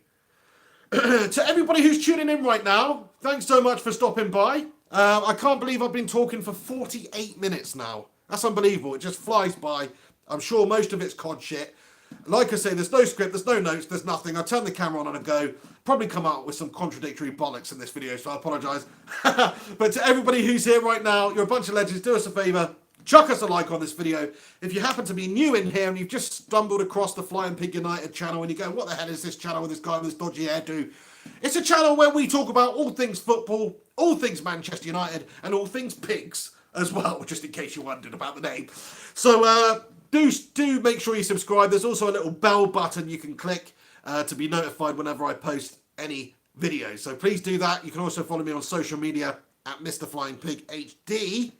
[SPEAKER 1] do. To everybody who's tuning in right now, thanks so much for stopping by. I can't believe I've been talking for 48 minutes now. That's unbelievable. It just flies by. I'm sure most of it's cod shit. Like I say, there's no script, there's no notes, there's nothing. I turn the camera on and I go. Probably come out with some contradictory bollocks in this video, so I apologise. But to everybody who's here right now, you're a bunch of legends. Do us a favour. Chuck us a like on this video. If you happen to be new in here and you've just stumbled across the Flying Pig United channel and you go, what the hell is this channel with this guy with this dodgy hairdo? It's a channel where we talk about all things football, all things Manchester United, and all things pigs as well, just in case you wondered about the name. So do make sure you subscribe. There's also a little bell button you can click to be notified whenever I post any videos. So please do that. You can also follow me on social media at Mr. Flying Pig HD.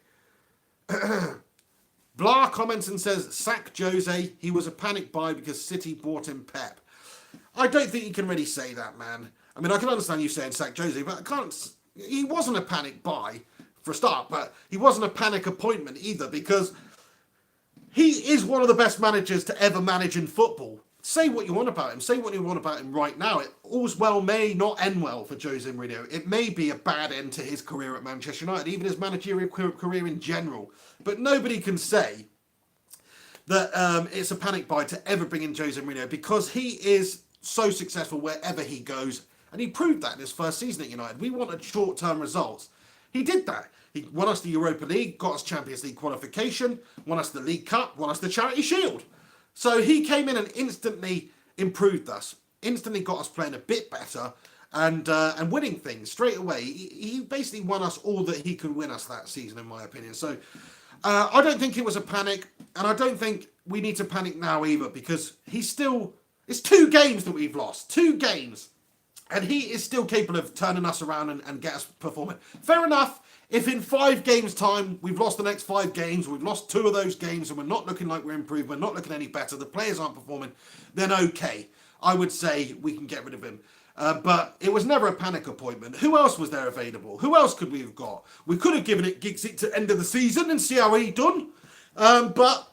[SPEAKER 1] Blah comments and says, sack Jose. He was a panic buy because City bought him Pep. I don't think you can really say that, man. I mean, I can understand you saying sack Jose, but I can't. He wasn't a panic buy for a start, but he wasn't a panic appointment either, because He is one of the best managers to ever manage in football. Say what you want about him. Say what you want about him right now. It all's well may not end well for Jose Mourinho. It may be a bad end to his career at Manchester United, even his managerial career in general. But nobody can say that it's a panic buy to ever bring in Jose Mourinho, because he is so successful wherever he goes. And he proved that in his first season at United. We wanted short-term results. He did that. He won us the Europa League, got us Champions League qualification, won us the League Cup, won us the Charity Shield. So he came in and instantly improved us, instantly got us playing a bit better and winning things straight away. He basically won us all that he could win us that season, in my opinion. So I don't think it was a panic, and I don't think we need to panic now either, because it's 2 games that we've lost, 2 games. And he is still capable of turning us around and get us performing. Fair enough, if in 5 games' time we've lost the next 5 games, we've lost 2 of those games and we're not looking like we're improved, we're not looking any better, the players aren't performing, then okay, I would say we can get rid of him. But it was never a panic appointment. Who else was there available? Who else could we have got? We could have given it Giggsy to end of the season and see how he done. But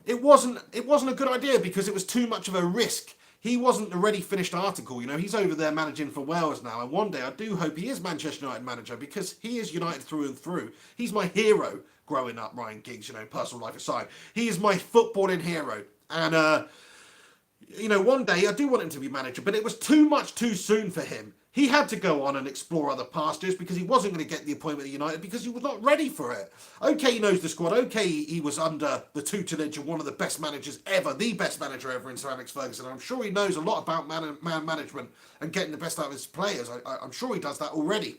[SPEAKER 1] it wasn't a good idea, because it was too much of a risk. He wasn't a ready finished article, he's over there managing for Wales now, and one day I do hope he is Manchester United manager, because he is United through and through. He's my hero growing up, Ryan Giggs, personal life aside. He is my footballing hero, and one day I do want him to be manager, but it was too much too soon for him. He had to go on and explore other pastures, because he wasn't going to get the appointment at United, because he was not ready for it. Okay, he knows the squad. Okay, he was under the tutelage of one of the best managers ever, the best manager ever in Sir Alex Ferguson. I'm sure he knows a lot about man management and getting the best out of his players. I'm sure he does that already.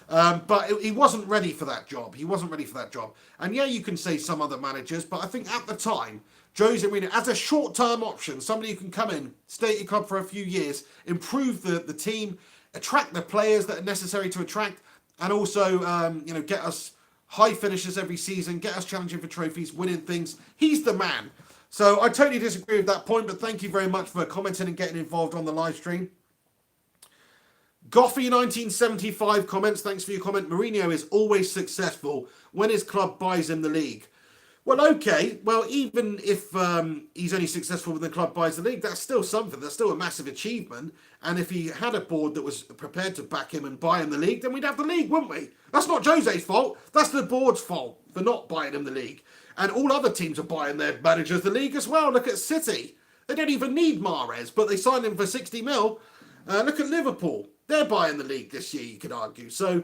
[SPEAKER 1] But he wasn't ready for that job. He wasn't ready for that job. And yeah, you can say some other managers, but I think at the time, Jose Mourinho, as a short-term option, somebody who can come in, stay at your club for a few years, improve the team, attract the players that are necessary to attract, and also get us high finishes every season, get us challenging for trophies, winning things. He's the man. So I totally disagree with that point, but thank you very much for commenting and getting involved on the live stream. Goffy 1975 comments, thanks for your comment. Mourinho is always successful when his club buys him the league. Well, okay. Well, even if he's only successful when the club buys the league, that's still something. That's still a massive achievement. And if he had a board that was prepared to back him and buy him the league, then we'd have the league, wouldn't we? That's not Jose's fault. That's the board's fault for not buying him the league. And all other teams are buying their managers the league as well. Look at City. They don't even need Mahrez, but they signed him for 60 mil. Look at Liverpool. They're buying the league this year, you could argue. So,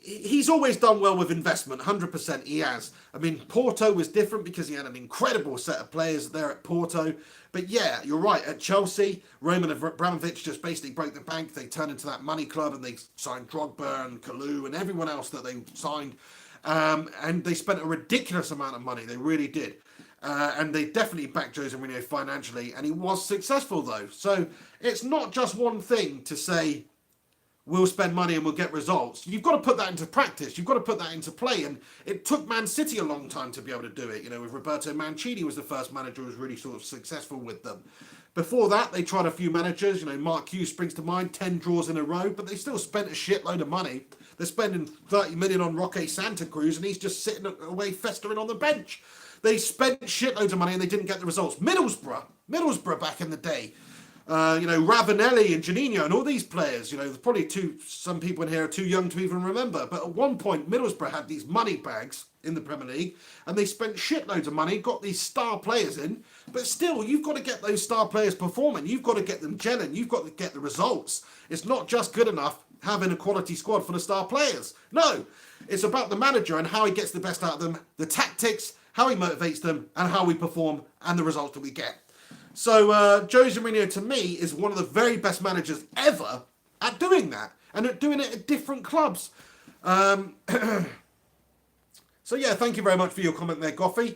[SPEAKER 1] he's always done well with investment, 100% he has. I mean, Porto was different because he had an incredible set of players there at Porto. But yeah, you're right, at Chelsea, Roman Abramovich just basically broke the bank. They turned into that money club and they signed Drogba and Kalou and everyone else that they signed. And they spent a ridiculous amount of money, they really did. And they definitely backed Jose Mourinho financially, and he was successful though. So it's not just one thing to say, we'll spend money and we'll get results. You've got to put that into practice. You've got to put that into play. And it took Man City a long time to be able to do it. With Roberto Mancini was the first manager who was really sort of successful with them. Before that, they tried a few managers. Mark Hughes springs to mind, 10 draws in a row, but they still spent a shitload of money. They're spending 30 million on Roque Santa Cruz, and he's just sitting away festering on the bench. They spent shitloads of money and they didn't get the results. Middlesbrough back in the day. Ravanelli and Janino and all these players, there's probably some people in here are too young to even remember, but at one point Middlesbrough had these money bags in the Premier League and they spent shitloads of money, got these star players in, but still you've got to get those star players performing, you've got to get them gelling, you've got to get the results. It's not just good enough having a quality squad full of star players. No, it's about the manager and how he gets the best out of them, the tactics, how he motivates them, and how we perform and the results that we get. So Jose Mourinho, to me, is one of the very best managers ever at doing that, and at doing it at different clubs. So yeah, thank you very much for your comment there, Goffy.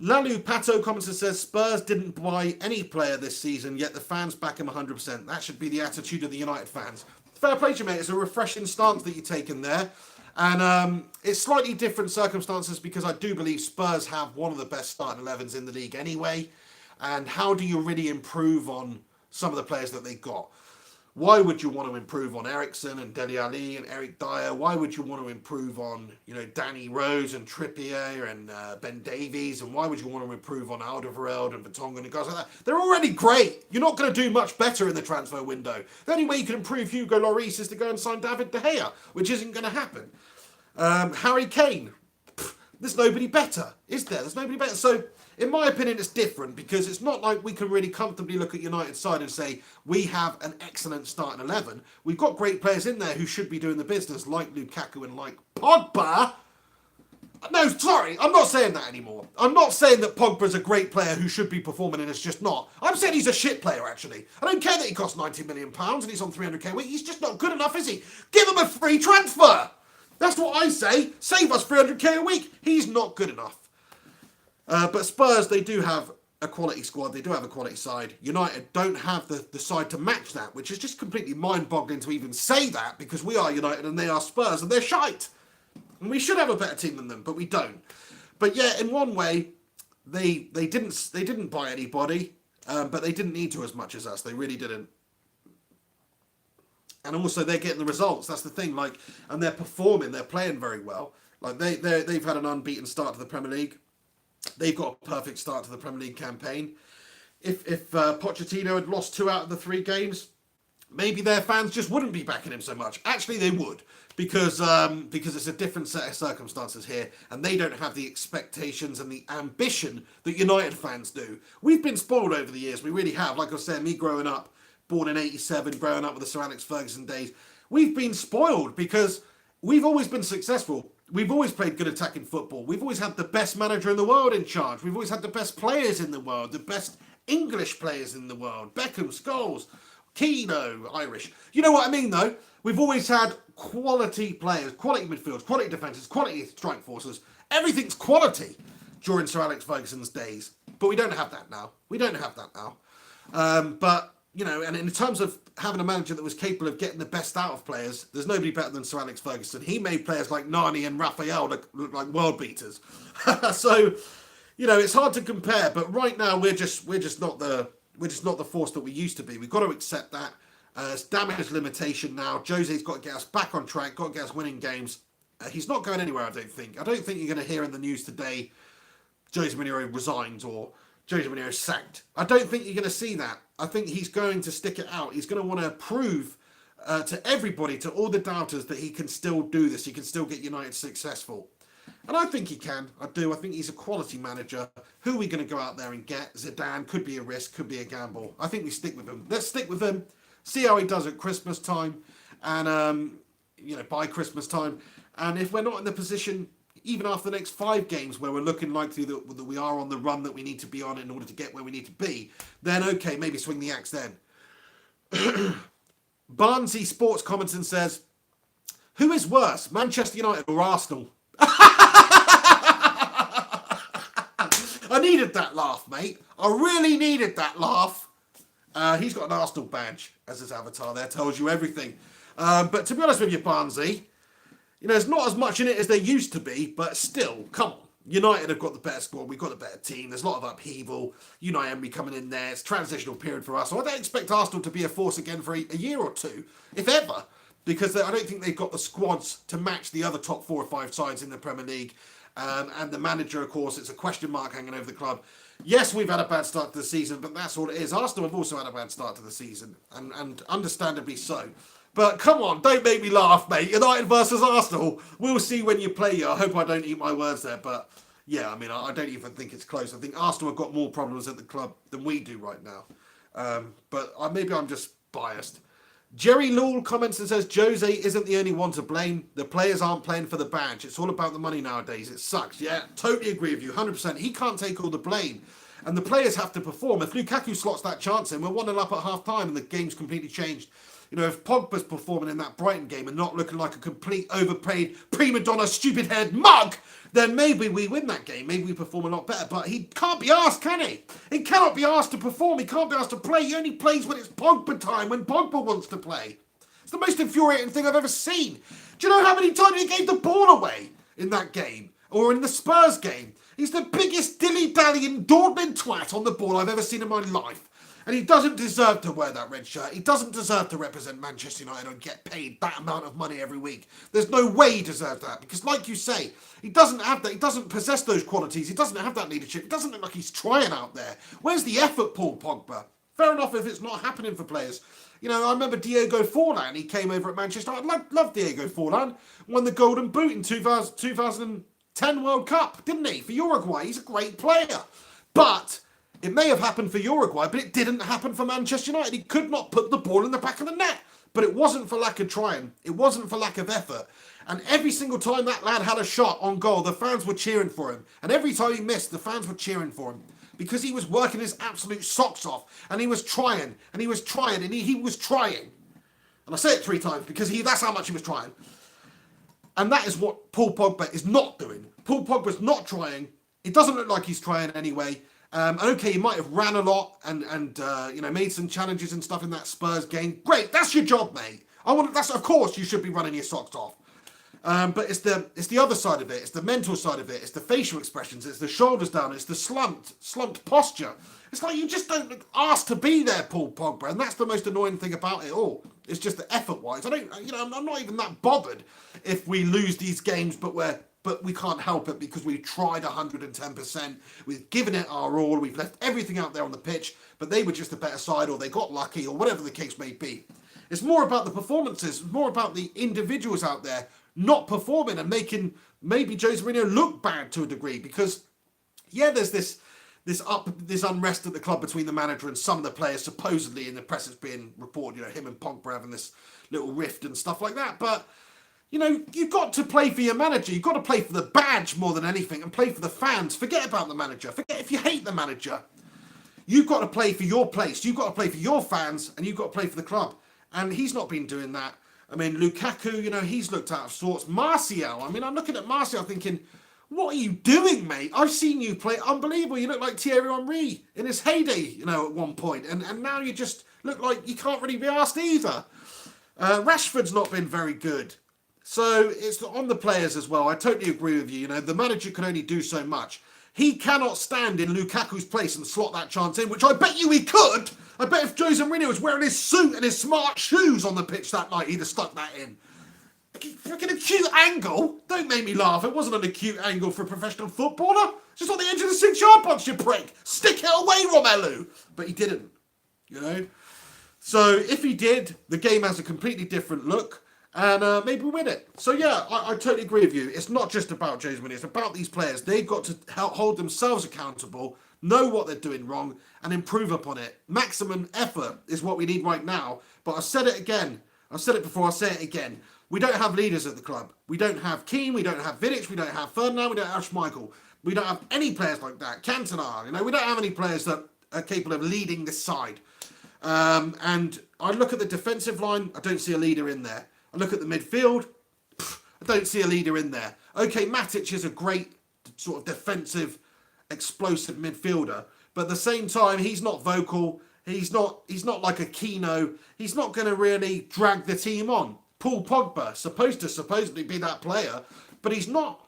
[SPEAKER 1] Lalu Pato comments and says, Spurs didn't buy any player this season, yet the fans back him 100%. That should be the attitude of the United fans. Fair play to you, mate. It's a refreshing stance that you've taken there. And it's slightly different circumstances because I do believe Spurs have one of the best starting 11s in the league anyway. And how do you really improve on some of the players that they got? Why would you want to improve on Ericsson and Dele Alli and Eric Dyer? Why would you want to improve on, Danny Rose and Trippier and Ben Davies? And why would you want to improve on Alderweireld and Vertonghen and guys like that? They're already great. You're not going to do much better in the transfer window. The only way you can improve Hugo Lloris is to go and sign David De Gea, which isn't going to happen. Harry Kane. There's nobody better, is there? There's nobody better. So, in my opinion, it's different because it's not like we can really comfortably look at United's side and say we have an excellent starting 11. We've got great players in there who should be doing the business, like Lukaku and like Pogba. No, sorry, I'm not saying that anymore. I'm not saying that Pogba's a great player who should be performing and it's just not. I'm saying he's a shit player, actually. I don't care that he costs £90 million and he's on 300k a week. He's just not good enough, is he? Give him a free transfer. That's what I say. Save us 300k a week. He's not good enough. But Spurs, they do have a quality squad. They do have a quality side. United don't have the side to match that, which is just completely mind-boggling to even say that because we are United and they are Spurs and they're shite. And we should have a better team than them, but we don't. But yeah, in one way, they didn't buy anybody, but they didn't need to as much as us. They really didn't. And also, they're getting the results. That's the thing. And they're performing. They're playing very well. They've had an unbeaten start to the Premier League. They've got a perfect start to the Premier League campaign. If Pochettino had lost 2 out of the 3 games, maybe their fans just wouldn't be backing him so much. Actually, they would, because it's a different set of circumstances here, and they don't have the expectations and the ambition that United fans do. We've been spoiled over the years. We really have. Like I was saying, me growing up, born in 87, growing up with the Sir Alex Ferguson days, we've been spoiled because we've always been successful. We've always played good attacking football. We've always had the best manager in the world in charge. We've always had the best players in the world, the best English players in the world. Beckham, Scholes, Keano, Irish. You know what I mean, though? We've always had quality players, quality midfielders, quality defences, quality strike forces. Everything's quality during Sir Alex Ferguson's days. But we don't have that now. We don't have that now. But, and in terms of having a manager that was capable of getting the best out of players, there's nobody better than Sir Alex Ferguson. He made players like Nani and Raphael look like world beaters. So, it's hard to compare. But right now, we're just not the force that we used to be. We've got to accept that. It's damage limitation now. Jose's got to get us back on track. Got to get us winning games. He's not going anywhere. I don't think you're going to hear in the news today Jose Mourinho resigns or Jose Mourinho sacked. I don't think you're going to see that. I think he's going to stick it out. He's going to want to prove to everybody, to all the doubters, that he can still do this. He can still get United successful. And I think he can. I do. I think he's a quality manager. Who are we going to go out there and get? Zidane could be a risk, could be a gamble. I think we stick with him. Let's stick with him. See how he does at Christmas time. And, by Christmas time. And if we're not in the position, even after the next 5 games where we're looking likely that we are on the run that we need to be on in order to get where we need to be, then okay, maybe swing the axe then. Barnsey Sports comments and says, who is worse, Manchester United or Arsenal? I needed that laugh, mate. I really needed that laugh. He's got an Arsenal badge as his avatar there, tells you everything. But to be honest with you, Barnsey, there's not as much in it as there used to be, but still, come on. United have got the better squad. We've got the better team. There's a lot of upheaval. Unai Emery coming in there. It's a transitional period for us. So I don't expect Arsenal to be a force again for a year or 2, if ever, because I don't think they've got the squads to match the other top 4 or 5 sides in the Premier League. And the manager, of course, it's a question mark hanging over the club. Yes, we've had a bad start to the season, but that's all it is. Arsenal have also had a bad start to the season, and understandably so. But come on, don't make me laugh, mate. United versus Arsenal. We'll see when you play you. I hope I don't eat my words there. But yeah, I don't even think it's close. I think Arsenal have got more problems at the club than we do right now. But maybe I'm just biased. Jerry Lawle comments and says, Jose isn't the only one to blame. The players aren't playing for the badge. It's all about the money nowadays. It sucks. Yeah, totally agree with you. 100%. He can't take all the blame. And the players have to perform. If Lukaku slots that chance in, we're 1-0 up at half-time and the game's completely changed. If Pogba's performing in that Brighton game and not looking like a complete overpaid prima donna stupid-haired mug, then maybe we win that game. Maybe we perform a lot better. But he can't be asked, can he? He cannot be asked to perform. He can't be asked to play. He only plays when it's Pogba time, when Pogba wants to play. It's the most infuriating thing I've ever seen. Do you know how many times he gave the ball away in that game? Or in the Spurs game? He's the biggest dilly-dallying, dawdling twat on the ball I've ever seen in my life. And he doesn't deserve to wear that red shirt. He doesn't deserve to represent Manchester United and get paid that amount of money every week. There's no way he deserves that. Because like you say, he doesn't have that. He doesn't possess those qualities. He doesn't have that leadership. It doesn't look like he's trying out there. Where's the effort, Paul Pogba? Fair enough if it's not happening for players. You know, I remember Diego Forlan. He came over at Manchester. I love Diego Forlan. Won the Golden Boot in 2010 World Cup, didn't he? For Uruguay. He's a great player. But it may have happened for Uruguay, but it didn't happen for Manchester United. He could not put the ball in the back of the net. But it wasn't for lack of trying. It wasn't for lack of effort. And every single time that lad had a shot on goal, the fans were cheering for him. And every time he missed, the fans were cheering for him. Because he was working his absolute socks off. And he was trying. And he was trying. And he was trying. And I say it 3 times because that's how much he was trying. And that is what Paul Pogba is not doing. Paul Pogba's not trying. It doesn't look like he's trying anyway. And okay, he might have ran a lot and made some challenges and stuff in that Spurs game. Great, that's your job, mate. Of course you should be running your socks off. But it's the other side of it. It's the mental side of it. It's the facial expressions. It's the shoulders down. It's the slumped posture. It's like you just don't ask to be there, Paul Pogba, and that's the most annoying thing about it all. It's just the effort-wise. I'm not even that bothered if we lose these games, but we can't help it because we've tried 110%. We've given it our all. We've left everything out there on the pitch, but they were just a better side, or they got lucky, or whatever the case may be. It's more about the performances, more about the individuals out there not performing and making maybe Jose Mourinho look bad to a degree. Because, yeah, there's this unrest at the club between the manager and some of the players. Supposedly, in the press, it's being reported, him and Pogba having this little rift and stuff like that. But you've got to play for your manager. You've got to play for the badge more than anything and play for the fans. Forget about the manager. Forget if you hate the manager. You've got to play for your place. You've got to play for your fans and you've got to play for the club. And he's not been doing that. I mean, Lukaku, he's looked out of sorts. Martial, I'm looking at Martial thinking, what are you doing, mate? I've seen you play unbelievable. You look like Thierry Henry in his heyday, at one point. And now you just look like you can't really be asked either. Rashford's not been very good. So it's on the players as well. I totally agree with you. The manager can only do so much. He cannot stand in Lukaku's place and slot that chance in, which I bet you he could. I bet if Jose Mourinho was wearing his suit and his smart shoes on the pitch that night, he'd have stuck that in. Freaking acute angle. Don't make me laugh. It wasn't an acute angle for a professional footballer. It's just on the edge of the 6-yard box, you prick. Stick it away, Romelu. But he didn't, So if he did, the game has a completely different look. And maybe we win it. So yeah, I totally agree with you. It's not just about Jose Mourinho. It's about these players. They've got to hold themselves accountable, know what they're doing wrong, and improve upon it. Maximum effort is what we need right now. But I've said it again. I've said it before. I'll say it again. We don't have leaders at the club. We don't have Keane. We don't have Vidic. We don't have Ferdinand. We don't have Schmeichel. We don't have any players like that. Cantona. We don't have any players that are capable of leading this side. And I look at the defensive line. I don't see a leader in there. I look at the midfield, I don't see a leader in there. Okay, Matic is a great sort of defensive, explosive midfielder, but at the same time, he's not vocal. He's not like a Keno. He's not going to really drag the team on. Paul Pogba, supposedly be that player, but he's not.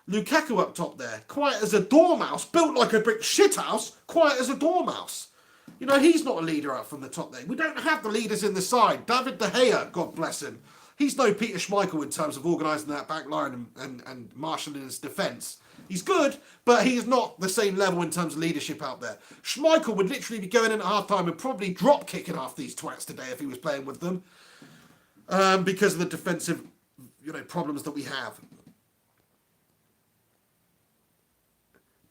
[SPEAKER 1] Lukaku up top there, quiet as a dormouse, built like a brick shithouse, quiet as a dormouse. He's not a leader up from the top there. We don't have the leaders in the side. David De Gea, God bless him. He's no Peter Schmeichel in terms of organising that back line and marshalling his defence. He's good, but he's not the same level in terms of leadership out there. Schmeichel would literally be going in at half-time and probably drop kicking half these twats today if he was playing with them. Because of the defensive, problems that we have.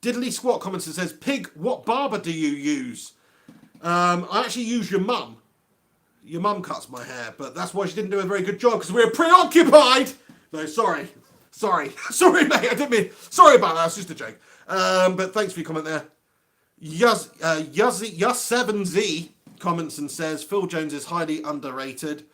[SPEAKER 1] Diddly Squat comments and says, Pig, what barber do you use? I actually use your mum. Your mum cuts my hair, but that's why she didn't do a very good job, because we were preoccupied. No, sorry, mate, I didn't mean. Sorry about that. It's just a joke. But thanks for your comment there. Yus7Z comments and says Phil Jones is highly underrated.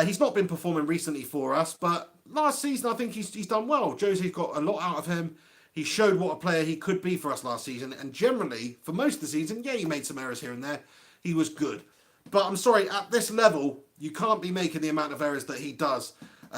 [SPEAKER 1] He's not been performing recently for us, but last season I think he's done well. Jose's got a lot out of him. He showed what a player he could be for us last season, and generally for most of the season, yeah, he made some errors here and there. He was good. But I'm sorry, at this level, you can't be making the amount of errors that he does.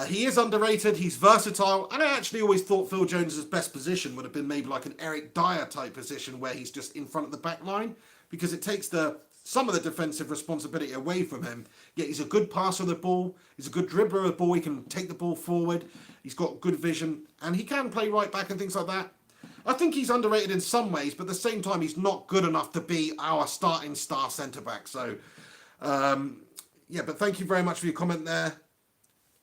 [SPEAKER 1] He is underrated, he's versatile, and I actually always thought Phil Jones' best position would have been maybe like an Eric Dyer type position where he's just in front of the back line, because it takes the some of the defensive responsibility away from him. Yet he's a good passer of the ball. He's a good dribbler of the ball. He can take the ball forward. He's got good vision. And he can play right back and things like that. I think he's underrated in some ways, but at the same time, he's not good enough to be our starting star centre-back. So, yeah, but thank you very much for your comment there.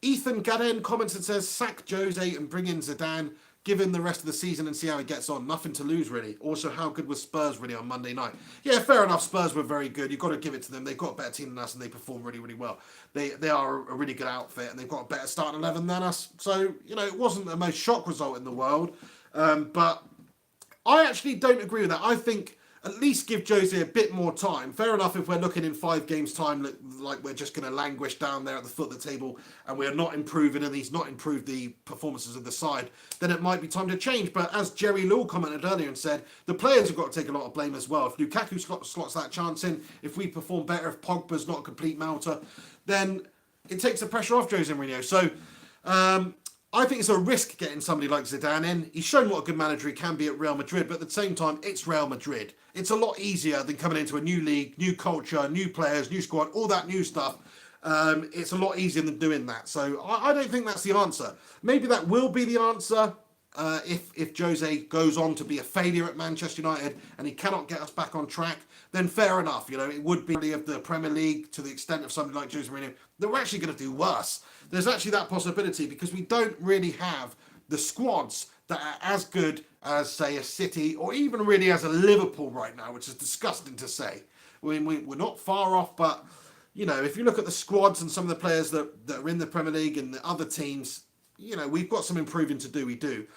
[SPEAKER 1] Ethan Gadden comments and says, sack Jose and bring in Zidane. Give him the rest of the season and see how he gets on. Nothing to lose, really. Also, how good was Spurs really on Monday night? Yeah, fair enough. Spurs were very good. You've got to give it to them. They've got a better team than us and they perform really, really well. They are a really good outfit and they've got a better starting 11 than us. So, you know, it wasn't the most shock result in the world. But I actually don't agree with that. I think at least give Jose a bit more time. Fair enough if we're looking in 5 games' time like we're just going to languish down there at the foot of the table and we're not improving and he's not improved the performances of the side, then it might be time to change. But as Jerry Law commented earlier and said, the players have got to take a lot of blame as well. If Lukaku slots that chance in, if we perform better, if Pogba's not a complete melter, then it takes the pressure off Jose Mourinho. So, I think it's a risk getting somebody like Zidane in. He's shown what a good manager he can be at Real Madrid, but at the same time, it's Real Madrid. It's a lot easier than coming into a new league, new culture, new players, new squad, all that new stuff. It's a lot easier than doing that. So I don't think that's the answer. Maybe that will be the answer if Jose goes on to be a failure at Manchester United and he cannot get us back on track. Then fair enough. You know, it would be of the Premier League to the extent of something like Jose Mourinho that we're actually going to do worse. There's actually that possibility because we don't really have the squads that are as good as, say, a City or even really as a Liverpool right now, which is disgusting to say. I mean, we're not far off, but, you know, if you look at the squads and some of the players that are in the Premier League and the other teams, you know, we've got some improving to do. We do.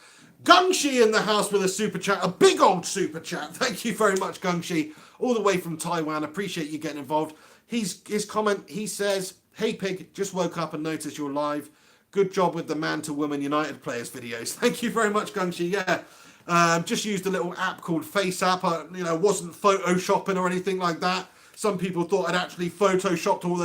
[SPEAKER 1] Gungshi in the house with a super chat, a big old super chat. Thank you very much, Gungshi, all the way from Taiwan. Appreciate you getting involved. His comment, he says, hey Pig, just woke up and noticed you're live. Good job with the Man to Woman United players videos. Thank you very much, Gungshi. Yeah, just used a little app called Face App. You know, wasn't photoshopping or anything like that. Some people thought I'd actually photoshopped all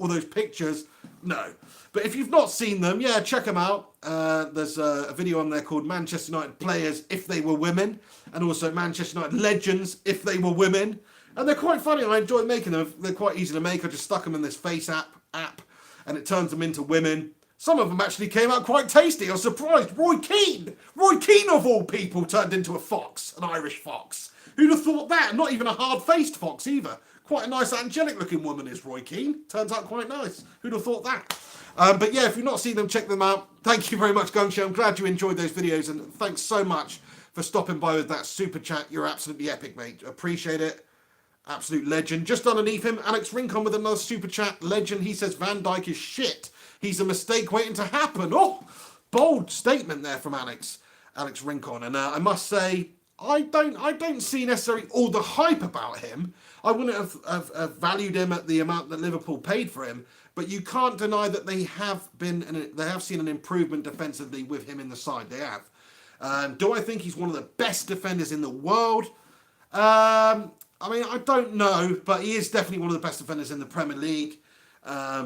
[SPEAKER 1] those pictures. No. But if you've not seen them, yeah, check them out. There's a video on there called Manchester United Players If They Were Women, and also Manchester United Legends If They Were Women. And they're quite funny, and I enjoy making them. They're quite easy to make. I just stuck them in this Face app, and it turns them into women. Some of them actually came out quite tasty. I was surprised. Roy Keane of all people turned into a fox, an Irish fox. Who'd have thought that? Not even a hard-faced fox either. Quite a nice angelic-looking woman is Roy Keane. Turns out quite nice. Who'd have thought that? But yeah, if you've not seen them, check them out. Thank you very much, Gungsha. I'm glad you enjoyed those videos, and thanks so much for stopping by with that super chat. You're absolutely epic, mate. Appreciate it. Absolute legend. Just underneath him, Alex Rincon with another super chat. Legend. He says Van Dijk is shit. He's a mistake waiting to happen. Oh, bold statement there from Alex Rincon. And I must say, I don't see necessarily all the hype about him. I wouldn't have valued him at the amount that Liverpool paid for him. But you can't deny that they have seen an improvement defensively with him in the side. They have. Do I think he's one of the best defenders in the world? I mean, I don't know, but he is definitely one of the best defenders in the Premier League,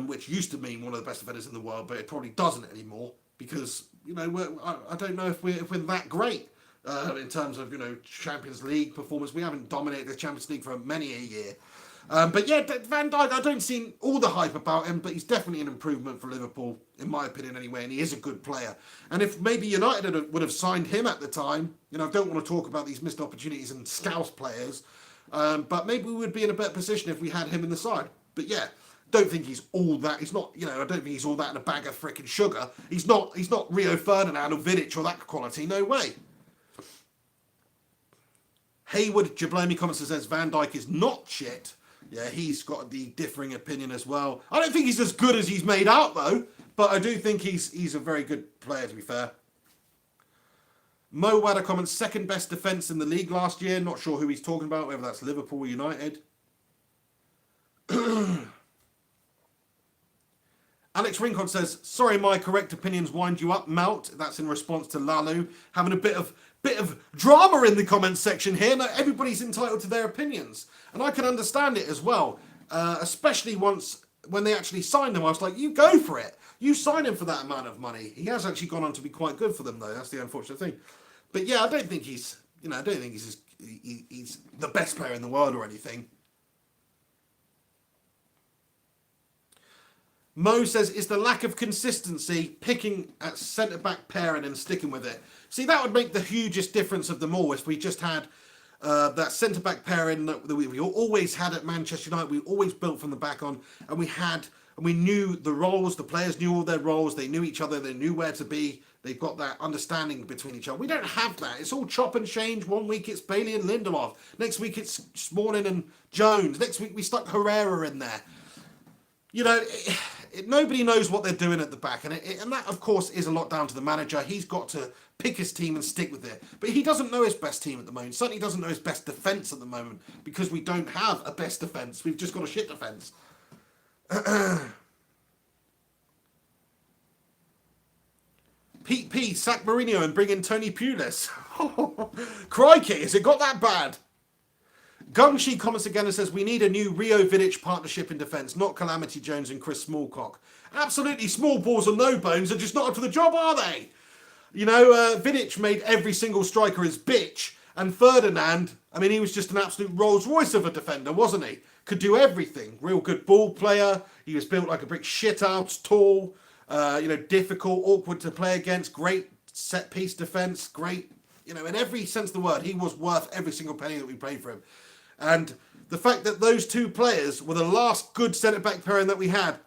[SPEAKER 1] which used to mean one of the best defenders in the world, but it probably doesn't anymore because, you know, I don't know if we're that great in terms of, you know, Champions League performance. We haven't dominated the Champions League for many a year. But yeah, Van Dijk, I don't see all the hype about him, but he's definitely an improvement for Liverpool, in my opinion anyway, and he is a good player. And if maybe United would have signed him at the time, you know, I don't want to talk about these missed opportunities and scouse players, but maybe we would be in a better position if we had him in the side. But yeah, don't think he's all that. He's not, you know, I don't think he's all that in a bag of frickin' sugar. He's not Rio Ferdinand or Vidic or that quality. No way. Hayward Jablami comments and says Van Dijk is not shit. Yeah, he's got the differing opinion as well. I don't think he's as good as he's made out though, but I do think he's a very good player, to be fair. Mo Wada comments, second best defence in the league last year. Not sure who he's talking about, whether that's Liverpool or United. Alex Rincon says, sorry my correct opinions wind you up, Melt. That's in response to Lalu having a bit of drama in the comments section here. Now, everybody's entitled to their opinions. And I can understand it as well. Especially when they actually signed him. I was like, you go for it. You sign him for that amount of money. He has actually gone on to be quite good for them, though. That's the unfortunate thing. But yeah, I don't think he's the best player in the world or anything. Mo says, it's the lack of consistency, picking at centre-back pairing and sticking with it. See, that would make the hugest difference of them all if we just had that centre-back pairing that we always had at Manchester United. We always built from the back on, and we knew the roles, the players knew all their roles, they knew each other, they knew where to be, they've got that understanding between each other. We don't have that. It's all chop and change. One week it's Bailey and Lindelof. Next week it's Smalling and Jones. Next week we stuck Herrera in there. You know, nobody knows what they're doing at the back, and that, of course, is a lot down to the manager. He's got to pick his team and stick with it. But he doesn't know his best team at the moment. Certainly doesn't know his best defence at the moment, because we don't have a best defence. We've just got a shit defence. Pete P, sack Mourinho and bring in Tony Pulis. Crikey, has it got that bad? Gungshi comments again and says, we need a new Rio Vidic partnership in defence, not Calamity Jones and Chris Smallcock. Absolutely, small balls and no bones are just not up to the job, are they? You know, Vidic made every single striker his bitch, and Ferdinand, I mean, he was just an absolute Rolls Royce of a defender, wasn't he? Could do everything. Real good ball player. He was built like a brick shithouse, tall, difficult, awkward to play against, great set piece defence, great, in every sense of the word, he was worth every single penny that we paid for him. And the fact that those two players were the last good centre-back pairing that we had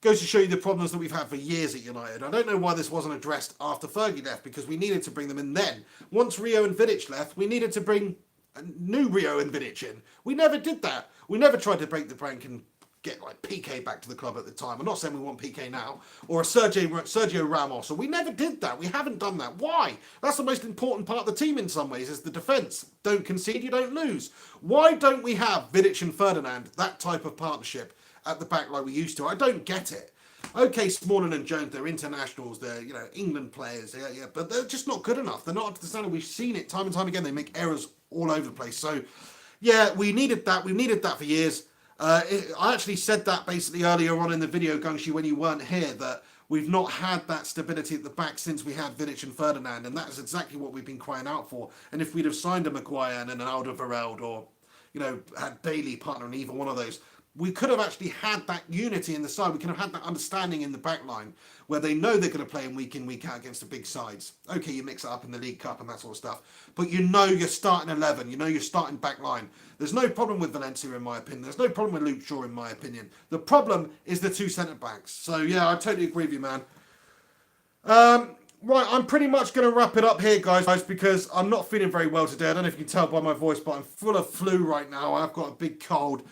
[SPEAKER 1] goes to show you the problems that we've had for years at United. I don't know why this wasn't addressed after Fergie left, because we needed to bring them in then. Once Rio and Vidic left, we needed to bring a new Rio and Vidic in. We never did that. We never tried to break the bank and get like PK back to the club at the time. I'm not saying we want PK now, or a Sergio Ramos, or we never did that. We haven't done that. Why? That's the most important part of the team in some ways, is the defence. Don't concede, you don't lose. Why don't we have Vidic and Ferdinand, that type of partnership at the back like we used to? I don't get it. Okay, Smalling and Jones, they're internationals, they're England players, yeah, but they're just not good enough. They're not up to the standard. We've seen it time and time again. They make errors all over the place. So, yeah, we needed that. We've needed that for years. I actually said that basically earlier on in the video, Gungshi, when you weren't here, that we've not had that stability at the back since we had Vidic and Ferdinand, and that is exactly what we've been crying out for. And if we'd have signed a Maguire and an Alderweireld, or had Bailey partner in either one of those, we could have actually had that unity in the side. We could have had that understanding in the back line where they know they're going to play in, week out against the big sides. Okay, you mix it up in the League Cup and that sort of stuff, but you're starting 11, you're starting back line. There's no problem with Valencia, in my opinion. There's no problem with Luke Shaw, in my opinion. The problem is the two centre-backs. So, yeah, I totally agree with you, man. Right, I'm pretty much going to wrap it up here, guys, because I'm not feeling very well today. I don't know if you can tell by my voice, but I'm full of flu right now. I've got a big cold.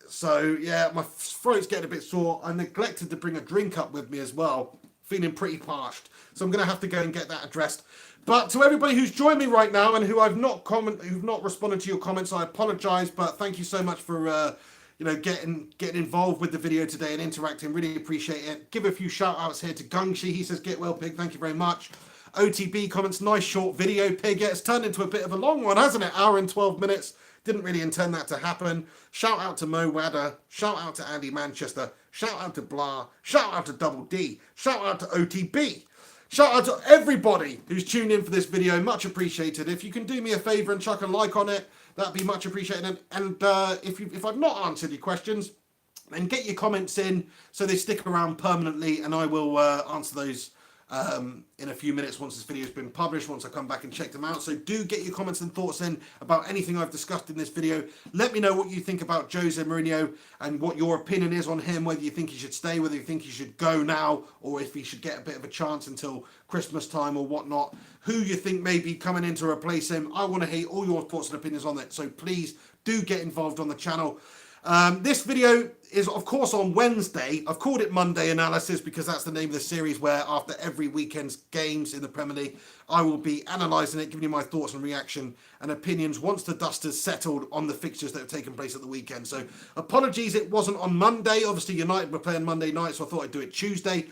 [SPEAKER 1] So, yeah, my throat's getting a bit sore. I neglected to bring a drink up with me as well. Feeling pretty parched. So I'm going to have to go and get that addressed. But to everybody who's joined me right now and who've not responded to your comments, I apologise. But thank you so much for, getting involved with the video today and interacting. Really appreciate it. Give a few shout outs here to Gungshi. He says, get well, Pig. Thank you very much. OTB comments, nice short video, Pig. Yeah, it's turned into a bit of a long one, hasn't it? Hour and 12 minutes. Didn't really intend that to happen. Shout out to Mo Wadder. Shout out to Andy Manchester. Shout out to Blah. Shout out to Double D. Shout out to OTB. Shout out to everybody who's tuned in for this video. Much appreciated. If you can do me a favour and chuck a like on it, that'd be much appreciated. And if I've not answered your questions, then get your comments in so they stick around permanently, and I will answer those in a few minutes once this video has been published, once I come back and check them out. So do get your comments and thoughts in about anything I've discussed in this video. Let me know what you think about Jose Mourinho and what your opinion is on him, whether you think he should stay, whether you think he should go now, or if he should get a bit of a chance until Christmas time or whatnot. Who you think may be coming in to replace him. I want to hear all your thoughts and opinions on that. So please do get involved on the channel. This video is, of course, on Wednesday. I've called it Monday Analysis because that's the name of the series where after every weekend's games in the Premier League, I will be analysing it, giving you my thoughts and reaction and opinions once the dust has settled on the fixtures that have taken place at the weekend. So apologies it wasn't on Monday. Obviously, United were playing Monday night, so I thought I'd do it Tuesday.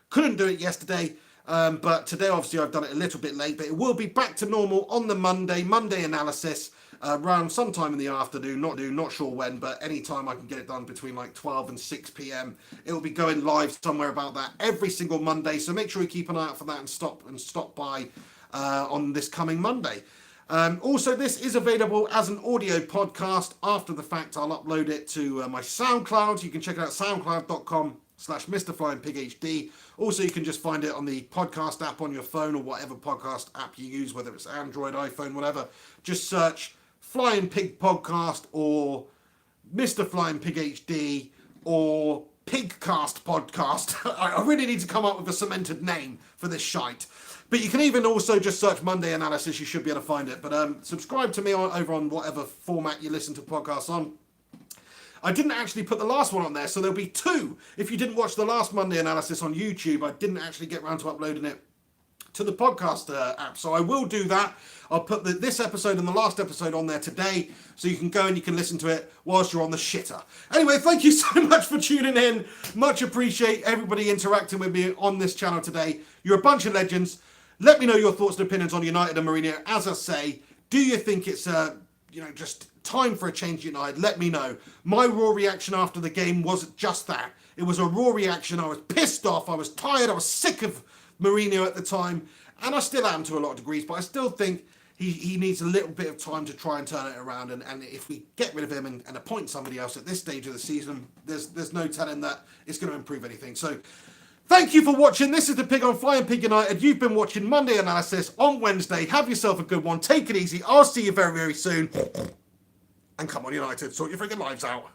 [SPEAKER 1] Couldn't do it yesterday. But today, obviously, I've done it a little bit late, but it will be back to normal on the Monday Analysis. Around sometime in the afternoon, not sure when, but any time I can get it done between like 12 and 6 p.m. It will be going live somewhere about that every single Monday. So make sure you keep an eye out for that and stop by on this coming Monday. Also, this is available as an audio podcast. After the fact, I'll upload it to my SoundCloud. You can check it out, soundcloud.com Mr. Flying Pig HD. Also, you can just find it on the podcast app on your phone or whatever podcast app you use, whether it's Android, iPhone, whatever. Just search Flying Pig Podcast or Mr. Flying Pig HD or Pigcast Podcast. I really need to come up with a cemented name for this shite. But you can even also just search Monday Analysis. You should be able to find it. But subscribe to me over on whatever format you listen to podcasts on. I didn't actually put the last one on there, so there'll be two. If you didn't watch the last Monday Analysis on YouTube, I didn't actually get around to uploading it to the podcast app. So I will do that. I'll put this episode and the last episode on there today, so you can go and you can listen to it whilst you're on the shitter. Anyway, thank you so much for tuning in. Much appreciate everybody interacting with me on this channel today. You're a bunch of legends. Let me know your thoughts and opinions on United and Mourinho. As I say, do you think it's just time for a change at United? Let me know. My raw reaction after the game was just that. It was a raw reaction. I was pissed off. I was tired. I was sick of Mourinho at the time, and I still am to a lot of degrees, but I still think he needs a little bit of time to try and turn it around, and if we get rid of him and appoint somebody else at this stage of the season, there's no telling that it's going to improve anything. So thank you for watching. This is the Pig on Flying Pig United. You've been watching Monday Analysis on Wednesday. Have yourself a good one. Take it easy. I'll see you very, very soon. And come on, United, sort your freaking lives out.